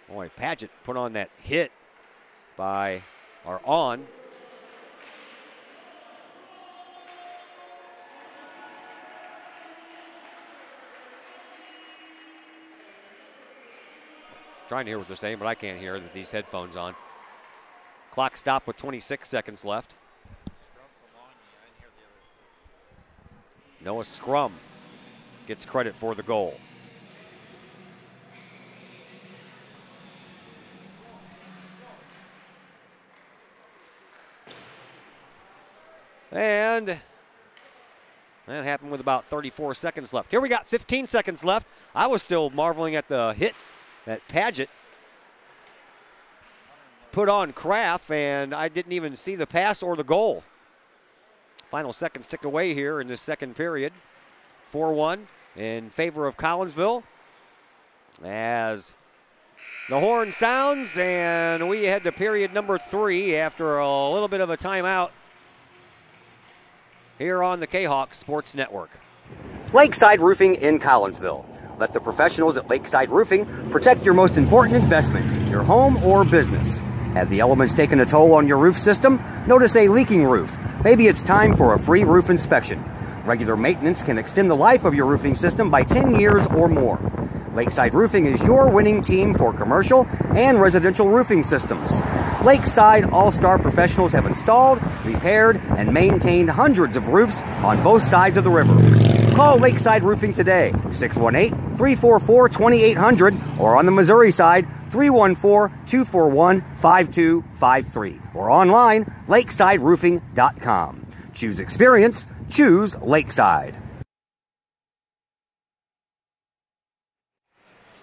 Boy, Paget put on that hit by, or on. Trying to hear what they're saying, but I can't hear with these headphones on. Clock stopped with 26 seconds left. Noah Scrum gets credit for the goal. And that happened with about 34 seconds left. Here we got 15 seconds left. I was still marveling at the hit that Paget put on Kraft, and I didn't even see the pass or the goal. Final seconds tick away here in this second period. 4-1 in favor of Collinsville as the horn sounds, and we head to period number 3 after a little bit of a timeout here on the Kahok Sports Network. Lakeside Roofing in Collinsville. Let the professionals at Lakeside Roofing protect your most important investment, your home or business. Have the elements taken a toll on your roof system? Notice a leaking roof? Maybe it's time for a free roof inspection. Regular maintenance can extend the life of your roofing system by 10 years or more. Lakeside Roofing is your winning team for commercial and residential roofing systems. Lakeside All-Star professionals have installed, repaired, and maintained hundreds of roofs on both sides of the river. Call Lakeside Roofing today, 618-344-2800, or on the Missouri side, 314-241-5253, or online, lakesideroofing.com. Choose experience, choose Lakeside.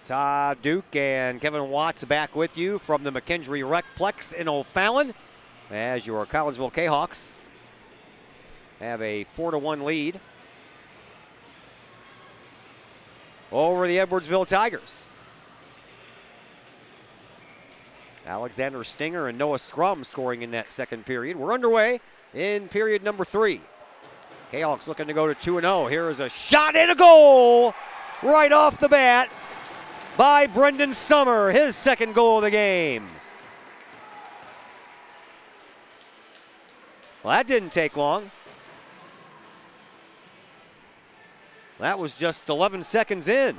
Todd Duke and Kevin Watts back with you from the McKendree Recplex in O'Fallon as your Collinsville Kahawks have a 4-1 lead over the Edwardsville Tigers. Alexander Stinger and Noah Scrum scoring in that second period. We're underway in period number 3. Kahawks looking to go to 2-0. Here is a shot and a goal right off the bat by Brendan Summer, his second goal of the game. Well, that didn't take long. That was just 11 seconds in.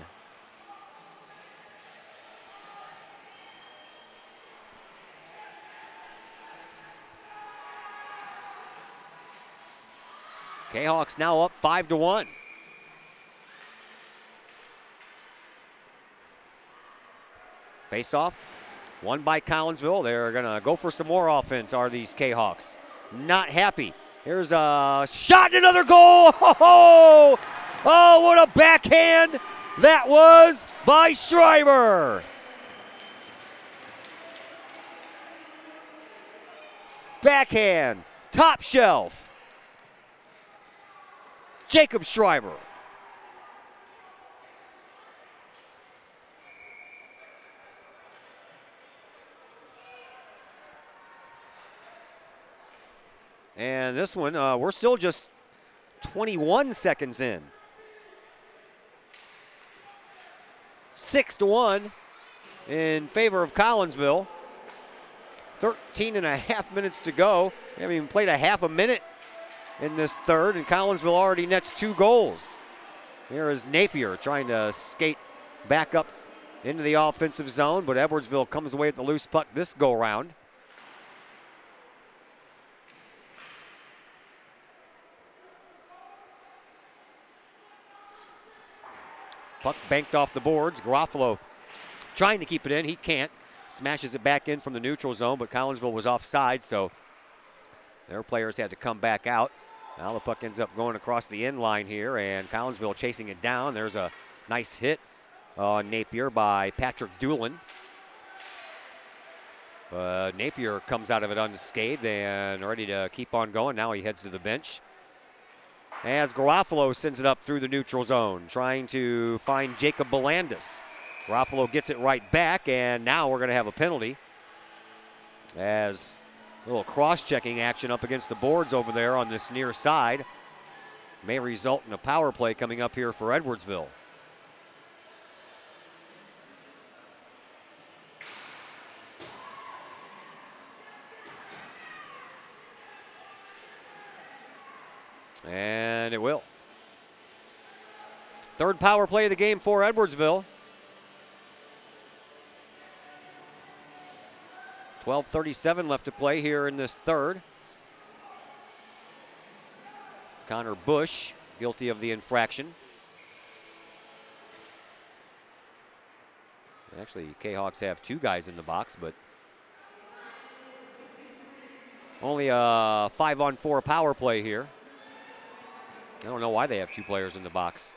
Kahawks now up 5-1. Face-off, won by Collinsville. They're going to go for some more offense, are these Kahawks. Not happy. Here's a shot, another goal. Oh, what a backhand that was by Schreiber. Backhand, top shelf. Jacob Schreiber. And this one, we're still just 21 seconds in. 6-1 in favor of Collinsville. 13.5 minutes to go. We haven't even played a half a minute in this third, and Collinsville already nets 2 goals. Here is Napier trying to skate back up into the offensive zone, but Edwardsville comes away with the loose puck this go-round. Puck banked off the boards. Garofalo trying to keep it in. He can't. Smashes it back in from the neutral zone, but Collinsville was offside, so their players had to come back out. Now the puck ends up going across the end line here, and Collinsville chasing it down. There's a nice hit on Napier by Patrick Doolin. But Napier comes out of it unscathed and ready to keep on going. Now he heads to the bench. As Garofalo sends it up through the neutral zone, trying to find Jacob Belandis. Garofalo gets it right back, and now we're going to have a penalty As a little cross-checking action up against the boards over there on this near side may result in a power play coming up here for Edwardsville. And it will. Third power play of the game for Edwardsville. 12:37 left to play here in this third. Connor Bush, guilty of the infraction. Actually, Kahawks have 2 guys in the box, but only a 5-on-4 power play here. I don't know why they have 2 players in the box.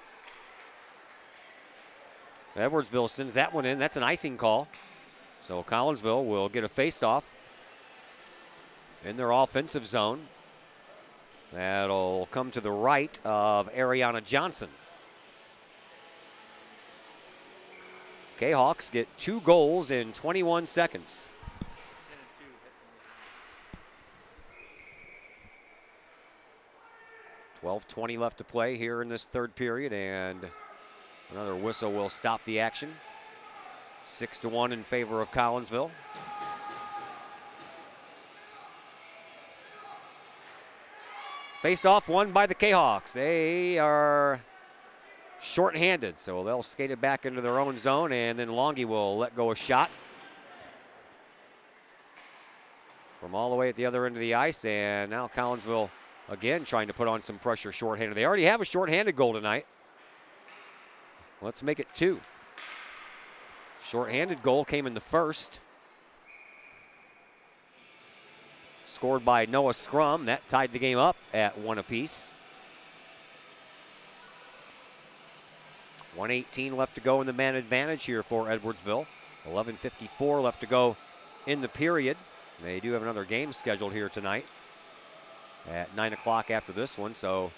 Edwardsville sends that one in. That's an icing call. So Collinsville will get a face-off in their offensive zone. That'll come to the right of Ariana Johnson. Kahawks get 2 goals in 21 seconds. 12:20 left to play here in this third period, and another whistle will stop the action. 6-1 in favor of Collinsville. Face-off won by the Kahawks. They are short-handed, so they'll skate it back into their own zone, and then Longy will let go a shot from all the way at the other end of the ice, and now Collinsville again trying to put on some pressure short-handed. They already have a short-handed goal tonight. Let's make it 2. Short-handed goal came in the first. Scored by Noah Scrum. That tied the game up at 1 apiece. 1:18 left to go in the man advantage here for Edwardsville. 11:54 left to go in the period. They do have another game scheduled here tonight at 9 o'clock after this one, so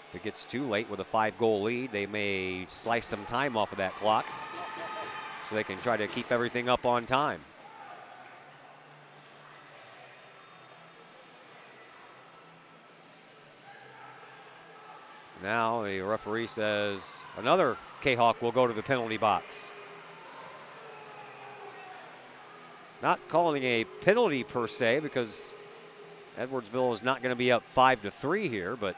if it gets too late with a 5-goal lead, they may slice some time off of that clock so they can try to keep everything up on time. Now the referee says another Kahawk will go to the penalty box. Not calling a penalty per se, because Edwardsville is not going to be up 5-3 here, but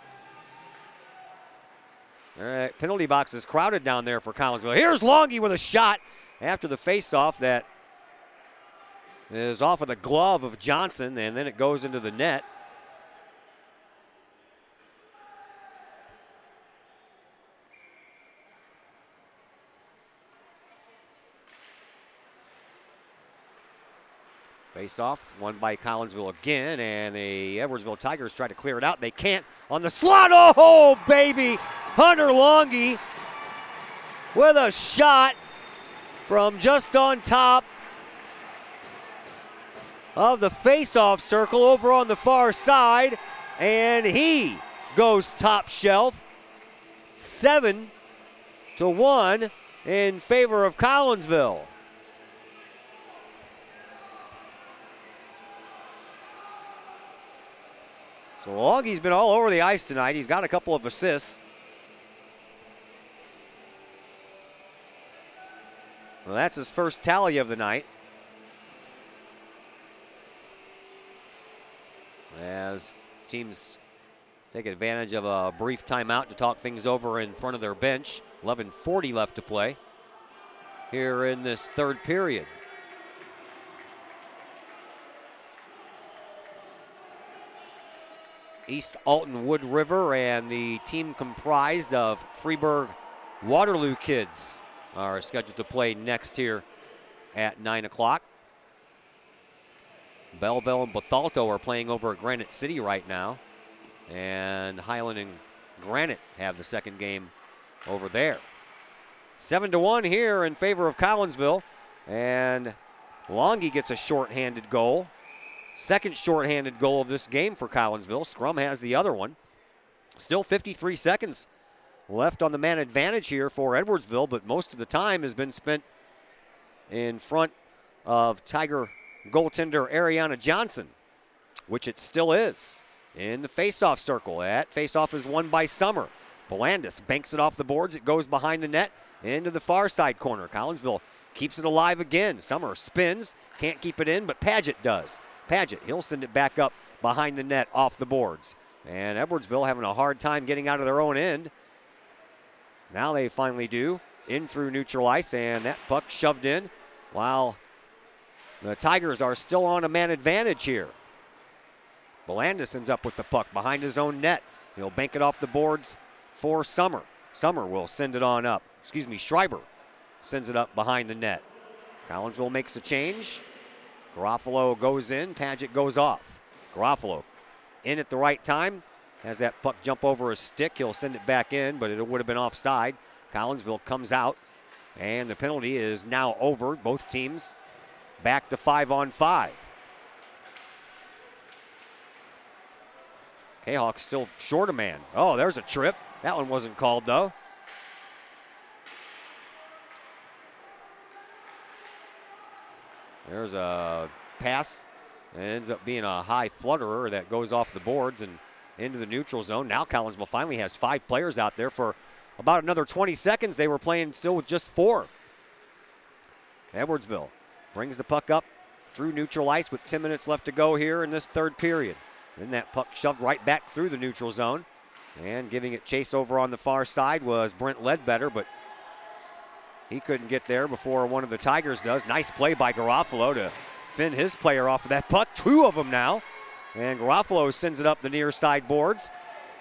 all right, penalty box is crowded down there for Collinsville. Here's Longy with a shot after the faceoff that is off of the glove of Johnson, and then it goes into the net. Face-off won by Collinsville again, and the Edwardsville Tigers try to clear it out. They can't on the slot. Oh, baby! Hunter Longy with a shot from just on top of the face-off circle over on the far side, and he goes top shelf. 7-1 in favor of Collinsville. So Longy's been all over the ice tonight. He's got a couple of assists. Well, that's his first tally of the night. As teams take advantage of a brief timeout to talk things over in front of their bench. 11:40 left to play here in this third period. East Alton Wood River and the team comprised of Freeburg Waterloo kids are scheduled to play next here at 9 o'clock. Belleville and Bethalto are playing over at Granite City right now, and Highland and Granite have the second game over there. 7-1 here in favor of Collinsville, and Longy gets a shorthanded goal. Second shorthanded goal of this game for Collinsville. Scrum has the other one. Still 53 seconds left on the man advantage here for Edwardsville, but most of the time has been spent in front of Tiger goaltender Ariana Johnson, which it still is. In the faceoff circle. That faceoff is won by Summer. Belandis banks it off the boards. It goes behind the net into the far side corner. Collinsville keeps it alive again. Summer spins, can't keep it in, but Paget does. Paget, he'll send it back up behind the net off the boards. And Edwardsville having a hard time getting out of their own end. Now they finally do. In through neutral ice, and that puck shoved in while the Tigers are still on a man advantage here. Belandis ends up with the puck behind his own net. He'll bank it off the boards for Summer. Summer will send it on up. Schreiber sends it up behind the net. Collinsville makes a change. Garofalo goes in. Paget goes off. Garofalo in at the right time. Has that puck jump over his stick. He'll send it back in, but it would have been offside. Collinsville comes out, and the penalty is now over. Both teams back to 5-on-5. Kahok still short a man. Oh, there's a trip. That one wasn't called, though. There's a pass. It ends up being a high flutterer that goes off the boards and into the neutral zone. Now Collinsville finally has 5 players out there. For about another 20 seconds, they were playing still with just 4. Edwardsville brings the puck up through neutral ice with 10 minutes left to go here in this third period. Then that puck shoved right back through the neutral zone. And giving it chase over on the far side was Brent Ledbetter, but he couldn't get there before one of the Tigers does. Nice play by Garofalo to fend his player off of that puck. 2 of them now. And Garofalo sends it up the near side boards.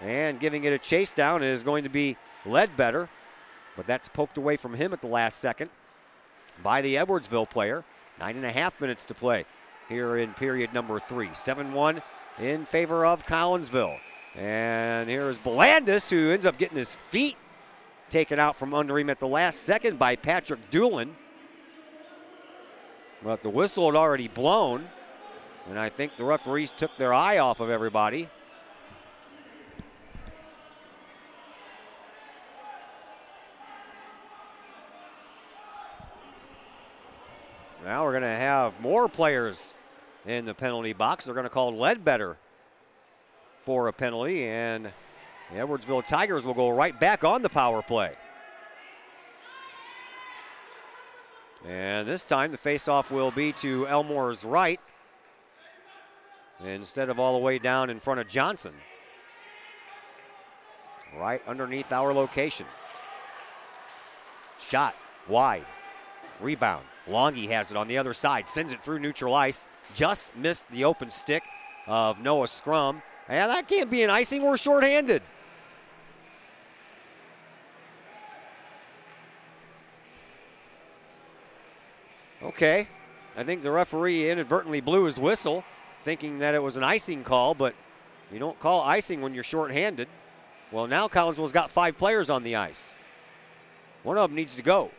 And giving it a chase down is going to be Ledbetter. But that's poked away from him at the last second by the Edwardsville player. 9.5 minutes to play here in period number 3. 7-1 in favor of Collinsville. And here is Belandis, who ends up getting his feet taken out from under him at the last second by Patrick Doolin. But the whistle had already blown, and I think the referees took their eye off of everybody. Now we're going to have more players in the penalty box. They're going to call Ledbetter for a penalty, and the Edwardsville Tigers will go right back on the power play. And this time the faceoff will be to Elmore's right instead of all the way down in front of Johnson. Right underneath our location. Shot wide. Rebound. Longy has it on the other side. Sends it through neutral ice. Just missed the open stick of Noah Scrum. And that can't be an icing. We're shorthanded. Okay. I think the referee inadvertently blew his whistle, thinking that it was an icing call, but you don't call icing when you're shorthanded. Well, now Collinsville's got 5 players on the ice. One of them needs to go.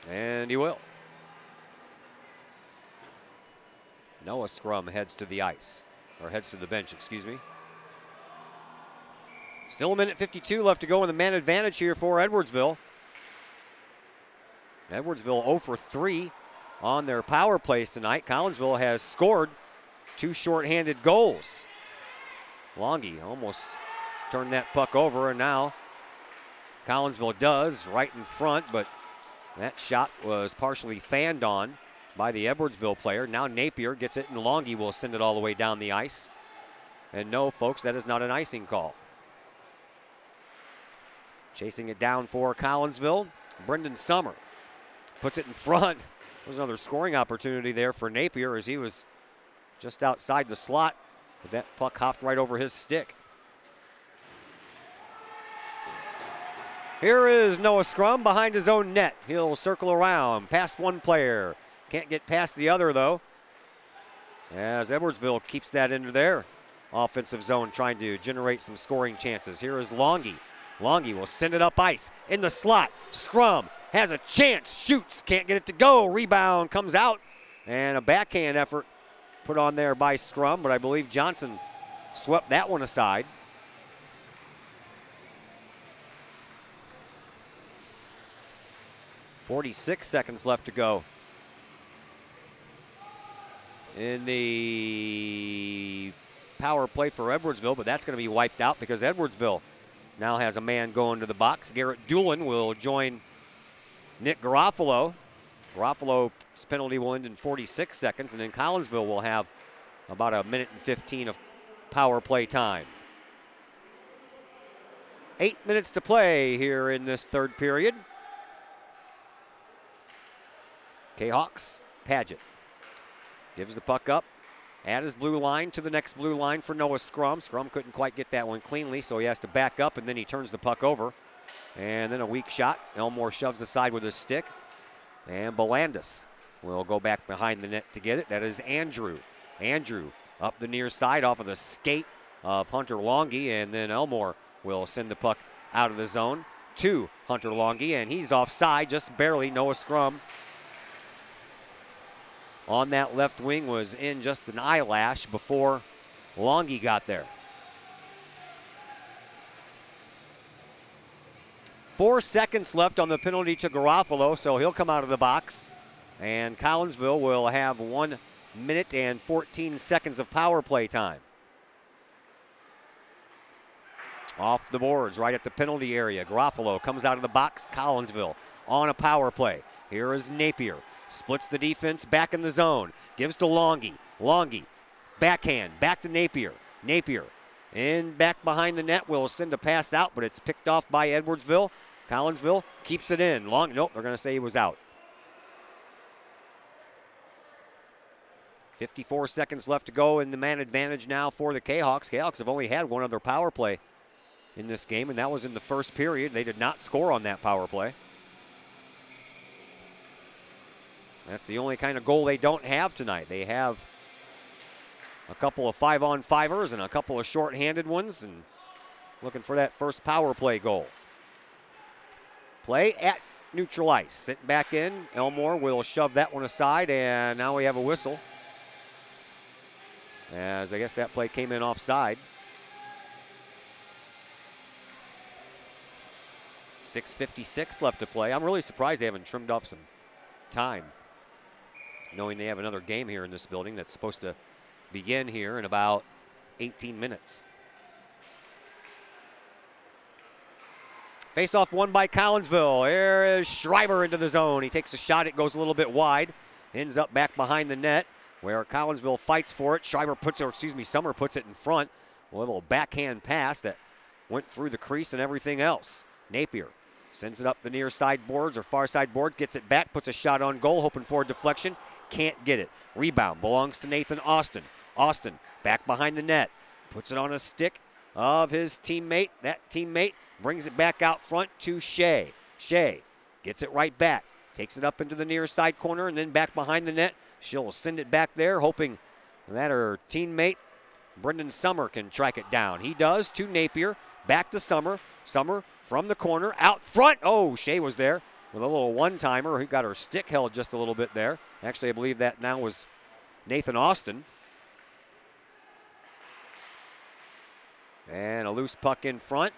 And he will. Noah Scrum heads to the ice, or heads to the bench, excuse me. Still 1:52 left to go in the man advantage here for Edwardsville. Edwardsville 0 for 3 on their power plays tonight. Collinsville has scored 2 shorthanded goals. Longy almost turned that puck over, and now Collinsville does right in front, but that shot was partially fanned on by the Edwardsville player. Now Napier gets it, and Longy will send it all the way down the ice. And no, folks, that is not an icing call. Chasing it down for Collinsville, Brendan Summer puts it in front. There's another scoring opportunity there for Napier as he was just outside the slot, but that puck hopped right over his stick. Here is Noah Scrum behind his own net. He'll circle around past one player. Can't get past the other, though, as Edwardsville keeps that into their offensive zone, trying to generate some scoring chances. Here is Longy. Longy will send it up ice in the slot. Scrum has a chance, shoots, can't get it to go. Rebound comes out, and a backhand effort put on there by Scrum, but I believe Johnson swept that one aside. 46 seconds left to go in the power play for Edwardsville, but that's going to be wiped out because Edwardsville now has a man going to the box. Garrett Doolin will join Nick Garofalo. Garofalo's penalty will end in 46 seconds, and then Collinsville will have about a minute and 15 of power play time. 8 minutes to play here in this third period. Kahawks, Paget gives the puck up at his blue line to the next blue line for Noah Scrum. Scrum couldn't quite get that one cleanly, so he has to back up, and then he turns the puck over. And then a weak shot. Elmore shoves aside with his stick. And Belandis will go back behind the net to get it. That is Andrew. Andrew up the near side off of the skate of Hunter Longy, and then Elmore will send the puck out of the zone to Hunter Longy, and he's offside just barely. Noah Scrum on that left wing was in just an eyelash before Longy got there. 4 seconds left on the penalty to Garofalo, so he'll come out of the box. And Collinsville will have 1 minute and 14 seconds of power play time. Off the boards, right at the penalty area. Garofalo comes out of the box. Collinsville on a power play. Here is Napier. Splits the defense back in the zone. Gives to Longy. Longy, backhand, back to Napier. Napier in back behind the net. Will send a pass out, but it's picked off by Edwardsville. Collinsville keeps it in. Nope, they're going to say he was out. 54 seconds left to go in the man advantage now for the Kahawks. Kahawks have only had one other power play in this game, and that was in the first period. They did not score on that power play. That's the only kind of goal they don't have tonight. They have a couple of 5-on-5ers and a couple of short-handed ones, and looking for that first power play goal. Play at neutral ice. Sent back in. Elmore will shove that one aside, and now we have a whistle, as I guess that play came in offside. 6:56 left to play. I'm really surprised they haven't trimmed off some time, knowing they have another game here in this building that's supposed to begin here in about 18 minutes. Face-off won by Collinsville. Here is Schreiber into the zone. He takes a shot. It goes a little bit wide. Ends up back behind the net where Collinsville fights for it. Summer puts it in front. A little backhand pass that went through the crease and everything else. Napier sends it up the near side boards or far side board, gets it back, puts a shot on goal, hoping for a deflection. Can't get it. Rebound belongs to Nathan Austin. Austin back behind the net. Puts it on a stick of his teammate. That teammate brings it back out front to Shea. Shea gets it right back. Takes it up into the near side corner and then back behind the net. She'll send it back there, hoping that her teammate, Brendan Summer, can track it down. He does to Napier. Back to Summer. Summer from the corner, out front. Oh, Shea was there with a little one-timer. He got her stick held just a little bit there. Actually, I believe that now was Nathan Austin. And a loose puck in front.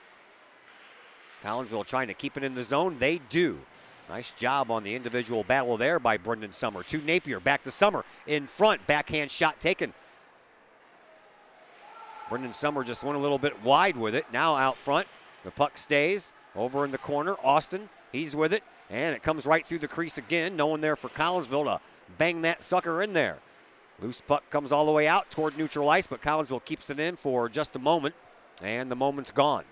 Collinsville trying to keep it in the zone. They do. Nice job on the individual battle there by Brendan Summer. To Napier, back to Summer. In front, backhand shot taken. Brendan Summer just went a little bit wide with it. Now out front, the puck stays over in the corner. Austin, he's with it, and it comes right through the crease again. No one there for Collinsville to bang that sucker in there. Loose puck comes all the way out toward neutral ice, but Collinsville keeps it in for just a moment, and the moment's gone.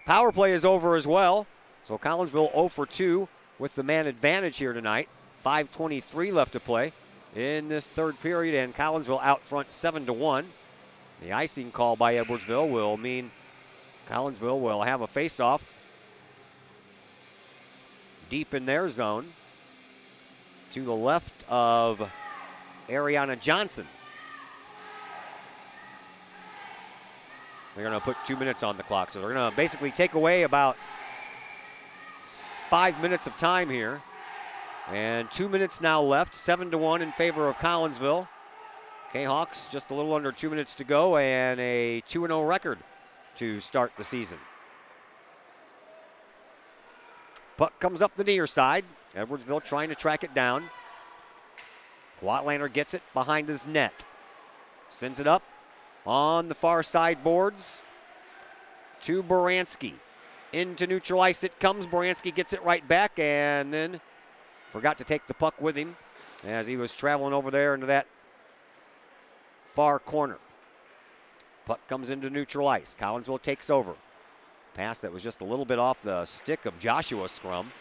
Power play is over as well, so Collinsville 0 for 2 with the man advantage here tonight. 5:23 left to play in this third period, and Collinsville out front 7-1. The icing call by Edwardsville will mean Collinsville will have a face-off deep in their zone to the left of Ariana Johnson. They're going to put 2 minutes on the clock, so they're going to basically take away about 5 minutes of time here. And 2 minutes now left, 7-1 in favor of Collinsville. Kahawks just a little under 2 minutes to go and a 2-0 record to start the season. Puck comes up the near side. Edwardsville trying to track it down. Watlander gets it behind his net. Sends it up on the far side boards to Baranski. Into neutral ice it comes. Baranski gets it right back and then forgot to take the puck with him as he was traveling over there into that far corner. Puck comes into neutral ice. Collinsville takes over. Pass that was just a little bit off the stick of Joshua Scrum.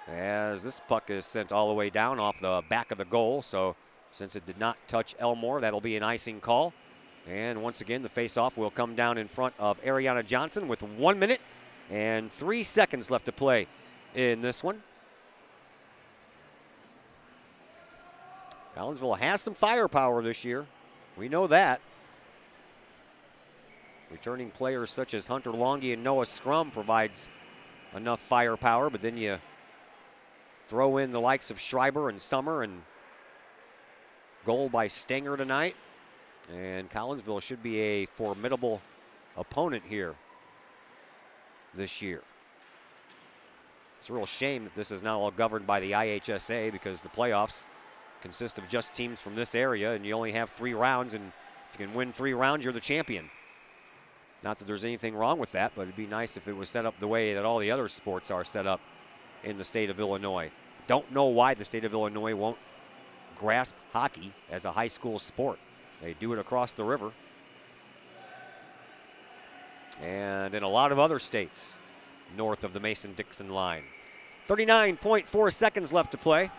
As this puck is sent all the way down off the back of the goal, so since it did not touch Elmore, that'll be an icing call. And once again, the faceoff will come down in front of Ariana Johnson with 1 minute and 3 seconds left to play in this one. Collinsville has some firepower this year. We know that. Returning players such as Hunter Longy and Noah Scrum provides enough firepower, but then you throw in the likes of Schreiber and Summer, and goal by Stenger tonight. And Collinsville should be a formidable opponent here this year. It's a real shame that this is now all governed by the IHSA, because the playoffs consist of just teams from this area, and you only have 3 rounds, and if you can win 3 rounds, you're the champion. Not that there's anything wrong with that, but it'd be nice if it was set up the way that all the other sports are set up in the state of Illinois. Don't know why the state of Illinois won't grasp hockey as a high school sport. They do it across the river and in a lot of other states north of the Mason-Dixon line. 39.4 seconds left to play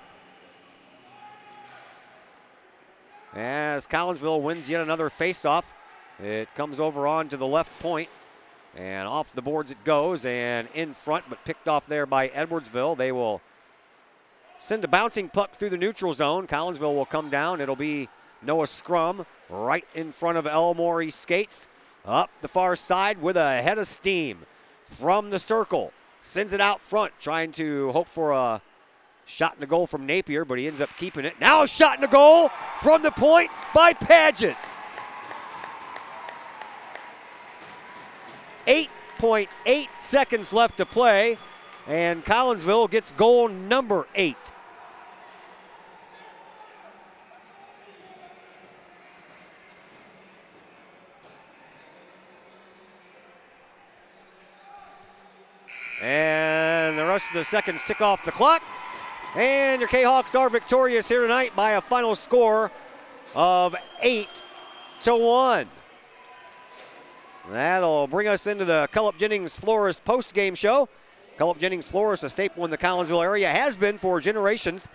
as Collinsville wins yet another faceoff. It comes over onto the left point, and off the boards it goes, and in front, but picked off there by Edwardsville. They will send a bouncing puck through the neutral zone. Collinsville will come down. It'll be Noah Scrum right in front of Elmore. He skates up the far side with a head of steam from the circle. Sends it out front, trying to hope for a shot in the goal from Napier, but he ends up keeping it. Now a shot in the goal from the point by Paget. 8.8 seconds left to play, and Collinsville gets goal number 8. And the rest of the seconds tick off the clock. And your Kahawks are victorious here tonight by a final score of 8-1. That'll bring us into the Cullip Jennings Florist post-game show. Cullip Jennings Florist, a staple in the Collinsville area, has been for generations.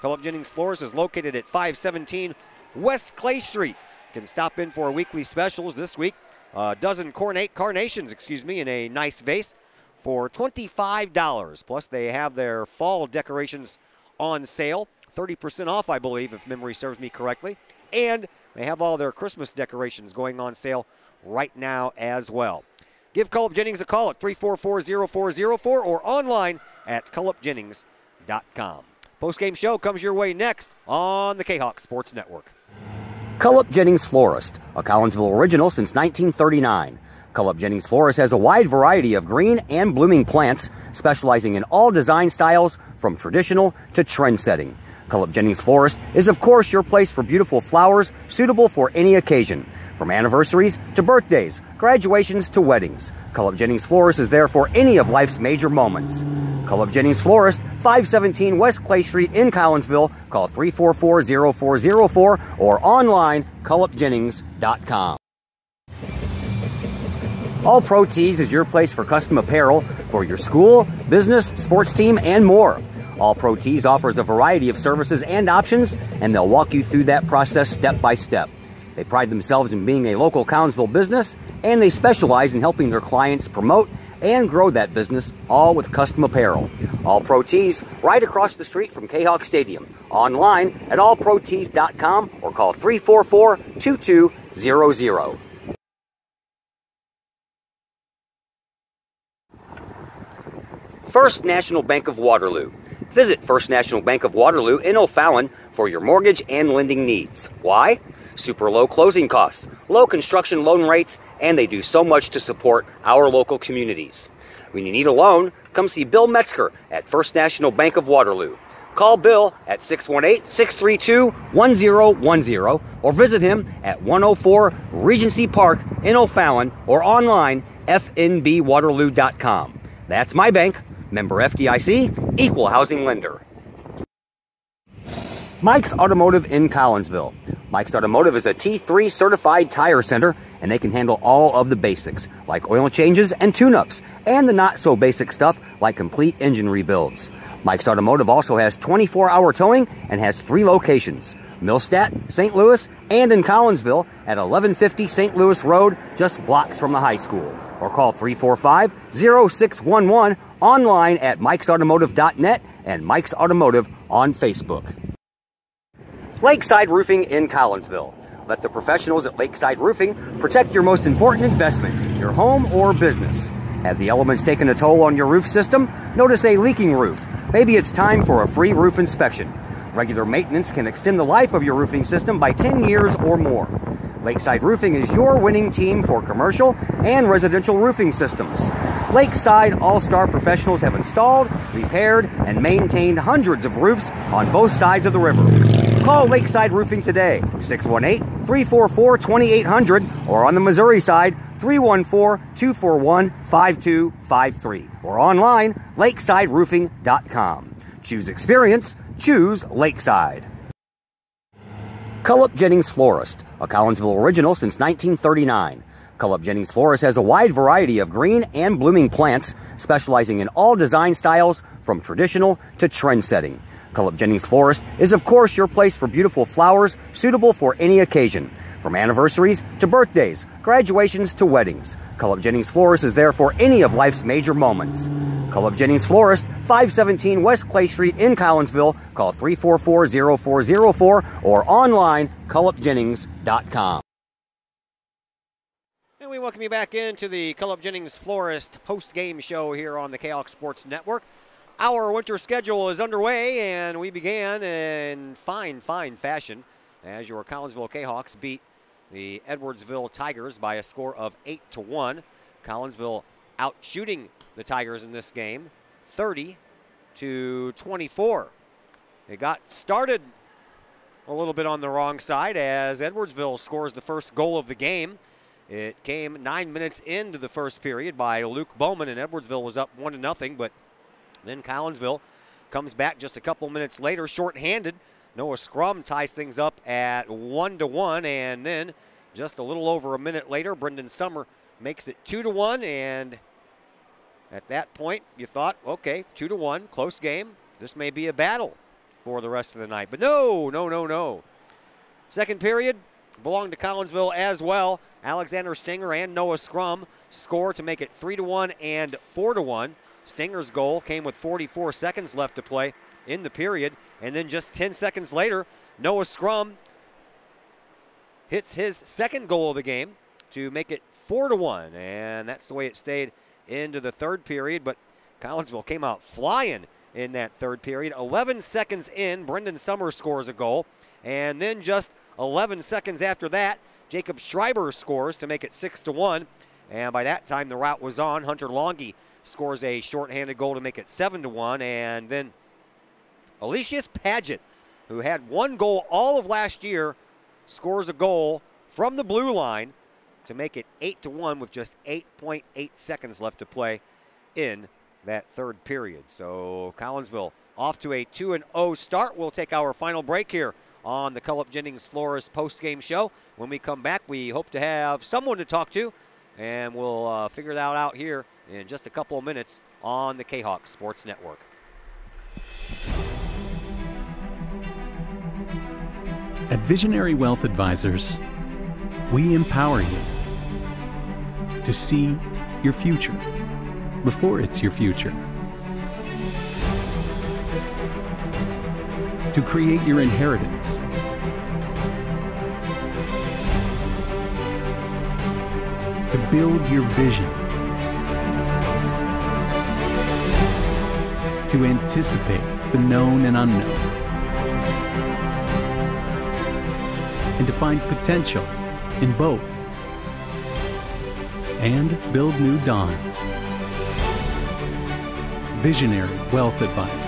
Cullip Jennings Florist is located at 517 West Clay Street. You can stop in for weekly specials this week. A dozen carnations, in a nice vase for $25. Plus, they have their fall decorations on sale, 30% off, I believe, if memory serves me correctly. And they have all their Christmas decorations going on sale right now as well. Give Cullip Jennings a call at 344-0404 or online at cullipjennings.com. Postgame show comes your way next on the Kahok Sports Network. Cullip Jennings Florist, a Collinsville original since 1939. Cullip Jennings Florist has a wide variety of green and blooming plants, specializing in all design styles from traditional to trend-setting. Cullip Jennings Florist is, of course, your place for beautiful flowers suitable for any occasion. From anniversaries to birthdays, graduations to weddings, Cullip Jennings Florist is there for any of life's major moments. Cullip Jennings Florist, 517 West Clay Street in Collinsville. Call 344-0404 or online, cullipjennings.com. All Pro Tees is your place for custom apparel for your school, business, sports team, and more. All Pro Tees offers a variety of services and options, and they'll walk you through that process step by step. They pride themselves in being a local Collinsville business, and they specialize in helping their clients promote and grow that business, all with custom apparel. All Pro Tees, right across the street from Kahok Stadium. Online at allprotees.com or call 344-2200. First National Bank of Waterloo. Visit First National Bank of Waterloo in O'Fallon for your mortgage and lending needs. Why? super low closing costs, low construction loan rates, and they do so much to support our local communities. When you need a loan, come see Bill Metzger at First National Bank of Waterloo. Call Bill at 618-632-1010 or visit him at 104 Regency Park in O'Fallon or online fnbwaterloo.com. That's my bank, member FDIC, equal housing lender. Mike's Automotive in Collinsville. Mike's Automotive is a T3 certified tire center, and they can handle all of the basics, like oil changes and tune-ups, and the not-so-basic stuff like complete engine rebuilds. Mike's Automotive also has 24-hour towing and has 3 locations, Millstadt, St. Louis, and in Collinsville at 1150 St. Louis Road, just blocks from the high school. Or call 345-0611 online at mikesautomotive.net and Mike's Automotive on Facebook. Lakeside Roofing in Collinsville. Let the professionals at Lakeside Roofing protect your most important investment, your home or business. Have the elements taken a toll on your roof system? Notice a leaking roof? Maybe it's time for a free roof inspection. Regular maintenance can extend the life of your roofing system by 10 years or more. Lakeside Roofing is your winning team for commercial and residential roofing systems. Lakeside All-Star professionals have installed, repaired, and maintained hundreds of roofs on both sides of the river. Call Lakeside Roofing today, 618-344-2800, or on the Missouri side, 314-241-5253, or online, lakesideroofing.com. Choose experience, choose Lakeside. Cullip Jennings Florist, a Collinsville original since 1939. Cullip Jennings Florist has a wide variety of green and blooming plants, specializing in all design styles from traditional to trend-setting. Cullip Jennings Florist is, of course, your place for beautiful flowers suitable for any occasion. From anniversaries to birthdays, graduations to weddings, Cullip Jennings Florist is there for any of life's major moments. Cullip Jennings Florist, 517 West Clay Street in Collinsville. Call 344-0404 or online, cullipjennings.com. And we welcome you back into the Cullip Jennings Florist post-game show here on the Kahok Sports Network. Our winter schedule is underway, and we began in fine fashion as your Collinsville Kahawks beat the Edwardsville Tigers by a score of 8-1. Collinsville out shooting the Tigers in this game, 30-24. It got started a little bit on the wrong side as Edwardsville scores the first goal of the game. It came 9 minutes into the first period by Luke Bowman, and Edwardsville was up 1-0, but then Collinsville comes back just a couple minutes later, shorthanded. Noah Scrum ties things up at 1-1, and then just a little over a minute later, Brendan Summer makes it 2-1, and at that point, you thought, okay, 2-1, close game. This may be a battle for the rest of the night, but no. Second period belonged to Collinsville as well. Alexander Stinger and Noah Scrum score to make it 3-1 and 4-1. Stinger's goal came with 44 seconds left to play in the period, and then just 10 seconds later, Noah Scrum hits his second goal of the game to make it 4-1, and that's the way it stayed into the third period, but Collinsville came out flying in that third period. 11 seconds in, Brendan Summers scores a goal, and then just 11 seconds after that, Jacob Schreiber scores to make it 6-1, and by that time the rout was on. Hunter Longy scores a shorthanded goal to make it 7-1, and then Alicius Paget, who had one goal all of last year, scores a goal from the blue line to make it 8-1 with just 8.8 seconds left to play in that third period. So Collinsville off to a 2-0 start. We'll take our final break here on the Cullip Jennings Florist post-game show. When we come back, we hope to have someone to talk to, and we'll figure that out here in just a couple of minutes on the Kahok Sports Network. At Visionary Wealth Advisors, we empower you to see your future before it's your future, to create your inheritance, to build your vision, to anticipate the known and unknown, and to find potential in both, and build new dawns. Visionary Wealth Advisors.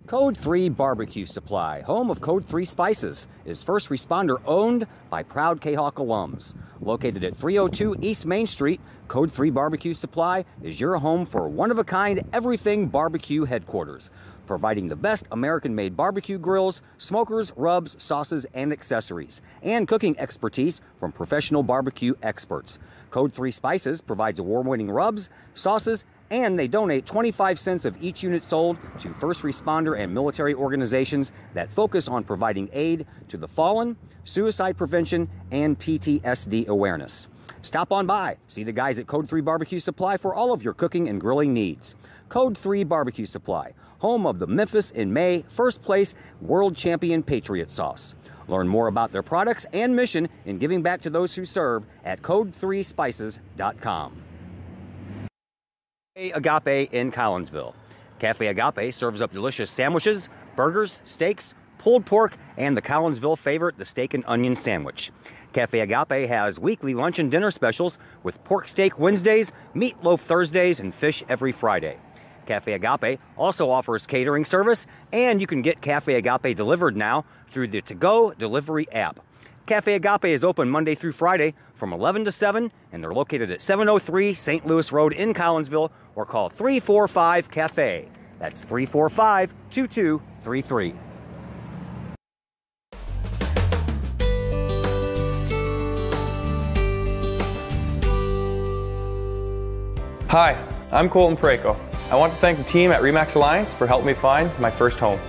Code 3 Barbecue Supply, home of Code 3 Spices, is first responder owned by proud Kahok alums. Located at 302 East Main Street, Code 3 Barbecue Supply is your home for one-of-a-kind everything barbecue headquarters, providing the best American-made barbecue grills, smokers, rubs, sauces, and accessories, and cooking expertise from professional barbecue experts. Code 3 Spices provides award-winning rubs, sauces, and they donate 25 cents of each unit sold to first responder and military organizations that focus on providing aid to the fallen, suicide prevention, and PTSD awareness. Stop on by, see the guys at Code 3 Barbecue Supply for all of your cooking and grilling needs. Code 3 Barbecue Supply, home of the Memphis in May first place world champion Patriot sauce. Learn more about their products and mission in giving back to those who serve at code3spices.com. Agape in Collinsville. Cafe Agape serves up delicious sandwiches, burgers, steaks, pulled pork, and the Collinsville favorite, the steak and onion sandwich. Cafe Agape has weekly lunch and dinner specials with pork steak Wednesdays, meatloaf Thursdays, and fish every Friday. Cafe Agape also offers catering service, and you can get Cafe Agape delivered now through the To-Go delivery app. Cafe Agape is open Monday through Friday from 11 to 7, and they're located at 703 St. Louis Road in Collinsville, or call 345-CAFE. That's 345-2233. Hi, I'm Colton Preko. I want to thank the team at RE/MAX Alliance for helping me find my first home.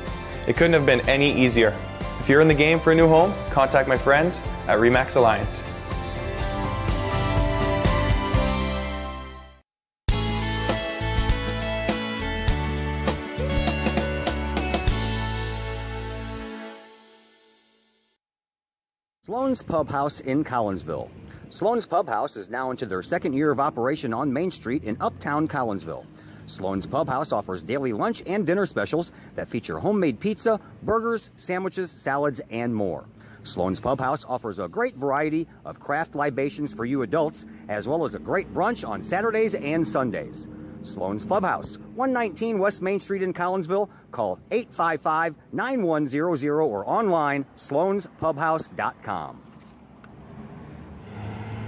It couldn't have been any easier. If you're in the game for a new home, contact my friends at RE/MAX Alliance. Sloan's Pub House in Collinsville. Sloan's Pub House is now into their second year of operation on Main Street in uptown Collinsville. Sloan's Pub House offers daily lunch and dinner specials that feature homemade pizza, burgers, sandwiches, salads, and more. Sloan's Pub House offers a great variety of craft libations for you adults, as well as a great brunch on Saturdays and Sundays. Sloan's Pub House, 119 West Main Street in Collinsville. Call 855-9100 or online, sloanspubhouse.com.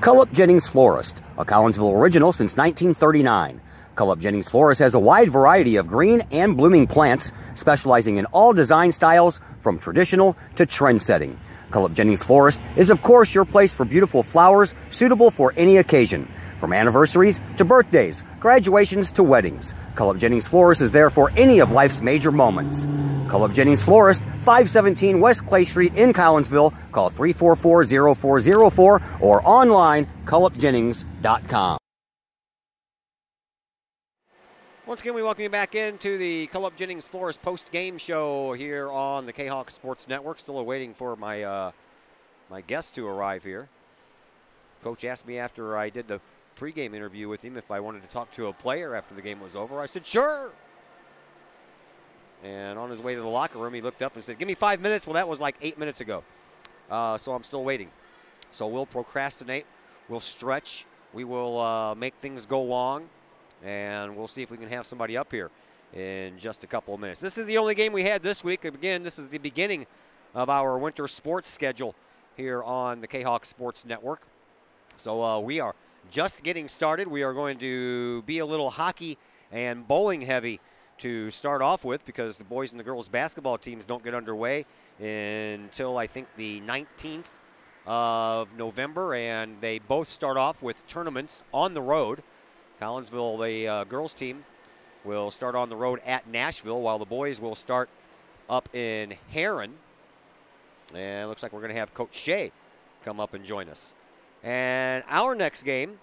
Cullup Jennings Florist, a Collinsville original since 1939. Cullup Jennings Florist has a wide variety of green and blooming plants, specializing in all design styles from traditional to trend-setting. Cullup Jennings Florist is, of course, your place for beautiful flowers suitable for any occasion. From anniversaries to birthdays, graduations to weddings, Cullup Jennings Florist is there for any of life's major moments. Cullup Jennings Florist, 517 West Clay Street in Collinsville. Call 344-0404 or online, cullupjennings.com. Once again, we welcome you back into the Cullup Jennings Florist post-game show here on the Kahok Sports Network. Still waiting for my my guest to arrive here. Coach asked me after I did the pregame interview with him if I wanted to talk to a player after the game was over. I said, sure. And on his way to the locker room, he looked up and said, give me 5 minutes. Well, that was like 8 minutes ago. So I'm still waiting. So we'll procrastinate. We'll stretch. We will make things go long. And we'll see if we can have somebody up here in just a couple of minutes. This is the only game we had this week. Again, this is the beginning of our winter sports schedule here on the Kahok Sports Network. So we are just getting started. We are going to be a little hockey and bowling heavy to start off with, because the boys and the girls basketball teams don't get underway until I think the 19th of November, and they both start off with tournaments on the road. Collinsville, the girls team, will start on the road at Nashville, while the boys will start up in Heron. And it looks like we're going to have Coach Shea come up and join us. And our next game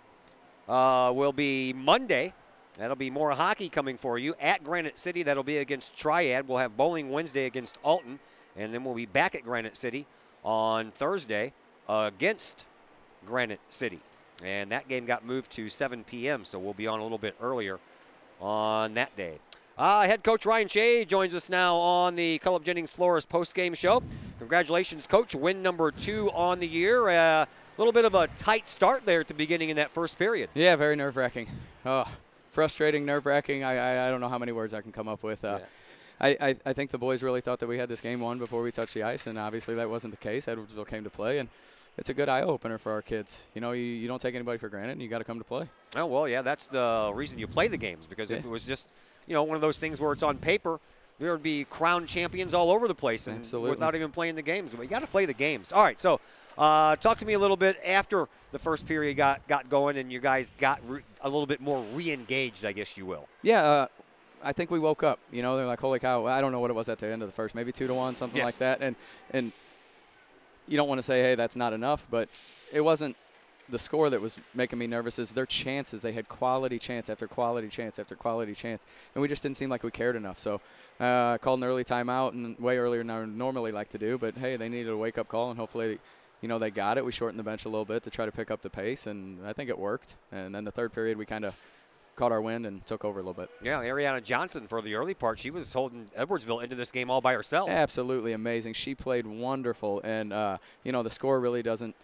will be Monday. That'll be more hockey coming for you at Granite City. That'll be against Triad. We'll have bowling Wednesday against Alton. And then we'll be back at Granite City on Thursday against Granite City. And that game got moved to 7 p.m., so we'll be on a little bit earlier on that day. Head coach Ryan Shea joins us now on the Cullop Jennings Flores post-game show. Congratulations, Coach. Win number 2 on the year. A little bit of a tight start there at the beginning in that first period. Yeah, very nerve-wracking. Oh, frustrating, nerve-wracking. I don't know how many words I can come up with. I think the boys really thought that we had this game won before we touched the ice, and obviously that wasn't the case. Edwardsville came to play, and it's a good eye-opener for our kids. You know, you don't take anybody for granted, and you got to come to play. Oh, well, yeah, that's the reason you play the games, because if it was just, you know, one of those things where it's on paper, there would be crowned champions all over the place and without even playing the games. But you got to play the games. All right, so talk to me a little bit after the first period got going and you guys got a little bit more re-engaged, I guess you will. Yeah, I think we woke up. You know, they're like, holy cow, I don't know what it was at the end of the first, maybe 2-1, something like that. And you don't want to say, hey, that's not enough, but it wasn't the score that was making me nervous. Is their chances. They had quality chance after quality chance after quality chance, and we just didn't seem like we cared enough. So I called an early timeout, and way earlier than I normally like to do, but, hey, they needed a wake-up call, and hopefully, you know, they got it. We shortened the bench a little bit to try to pick up the pace, and I think it worked. And then the third period, we kind of caught our wind and took over a little bit. Yeah, Ariana Johnson for the early part, she was holding Edwardsville into this game all by herself. Absolutely amazing. She played wonderful, and, you know, the score really doesn't,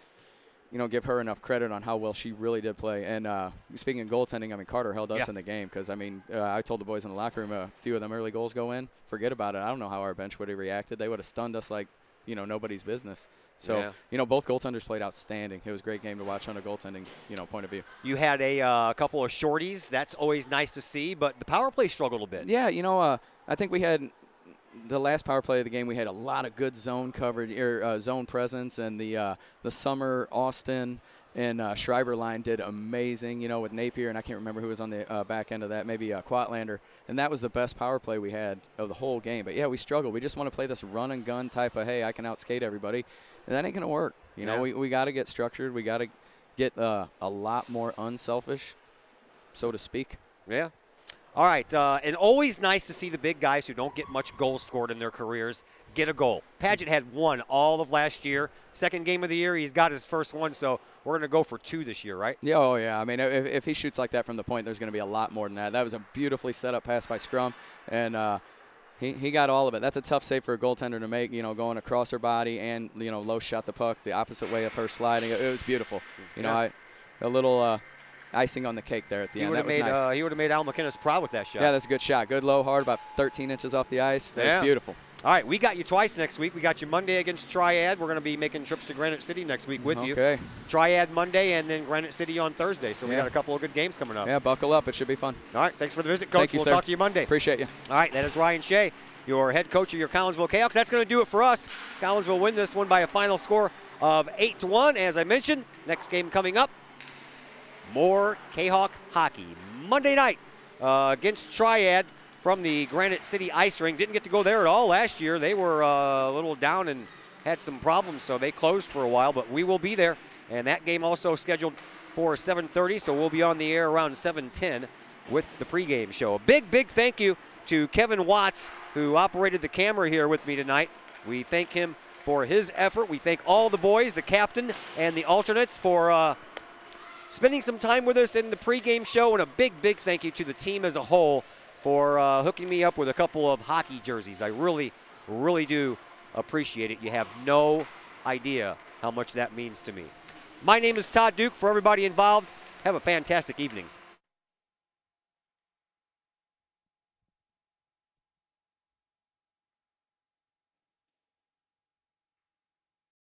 you know, give her enough credit on how well she really did play. And speaking of goaltending, I mean, Carter held us in the game because, I mean, I told the boys in the locker room a few of them early goals go in. Forget about it. I don't know how our bench would have reacted. They would have stunned us like, you know, nobody's business. So, you know, both goaltenders played outstanding. It was a great game to watch on a goaltending, you know, point of view. You had a couple of shorties. That's always nice to see, but the power play struggled a bit. Yeah, you know, I think we had the last power play of the game, we had a lot of good zone coverage, zone presence, and the Summer, Austin, and Schreiber line did amazing, you know, with Napier, and I can't remember who was on the back end of that, maybe Quatlander, and that was the best power play we had of the whole game. But, yeah, we struggled. We just want to play this run-and-gun type of, hey, I can outskate everybody, and that ain't going to work. You know, we got to get structured. We got to get a lot more unselfish, so to speak. Yeah. All right, and always nice to see the big guys who don't get much goals scored in their careers get a goal. Padgett had 1 all of last year. Second game of the year, he's got his first one, so we're going to go for 2 this year, right? Yeah, oh, yeah. I mean, if he shoots like that from the point, there's going to be a lot more than that. That was a beautifully set up pass by Scrum, and he got all of it. That's a tough save for a goaltender to make, you know, going across her body and, you know, low shot the puck the opposite way of her sliding. It was beautiful. You know, a little icing on the cake there at the end. That was nice. He would have made Al McInnes proud with that shot. Yeah, that's a good shot. Good low, hard, about 13 inches off the ice. That was beautiful. All right, we got you twice next week. We got you Monday against Triad. We're going to be making trips to Granite City next week with you. Okay. Triad Monday and then Granite City on Thursday. So we got a couple of good games coming up. Yeah, buckle up. It should be fun. All right, thanks for the visit, Coach. Thank you, we'll sir. talk to you Monday. Appreciate you. All right, that is Ryan Shea, your head coach of your Collinsville Kahoks. That's going to do it for us. Collinsville win this one by a final score of 8-1. As I mentioned, next game coming up, more Kahok hockey. Monday night against Triad from the Granite City Ice Rink. Didn't get to go there at all last year. They were a little down and had some problems, so they closed for a while, but we will be there. And that game also scheduled for 7:30, so we'll be on the air around 7:10 with the pregame show. A big, big thank you to Kevin Watts, who operated the camera here with me tonight. We thank him for his effort. We thank all the boys, the captain and the alternates, for spending some time with us in the pregame show, and a big, big thank you to the team as a whole for hooking me up with a couple of hockey jerseys. I really, really do appreciate it. You have no idea how much that means to me. My name is Todd Duke. For everybody involved, have a fantastic evening.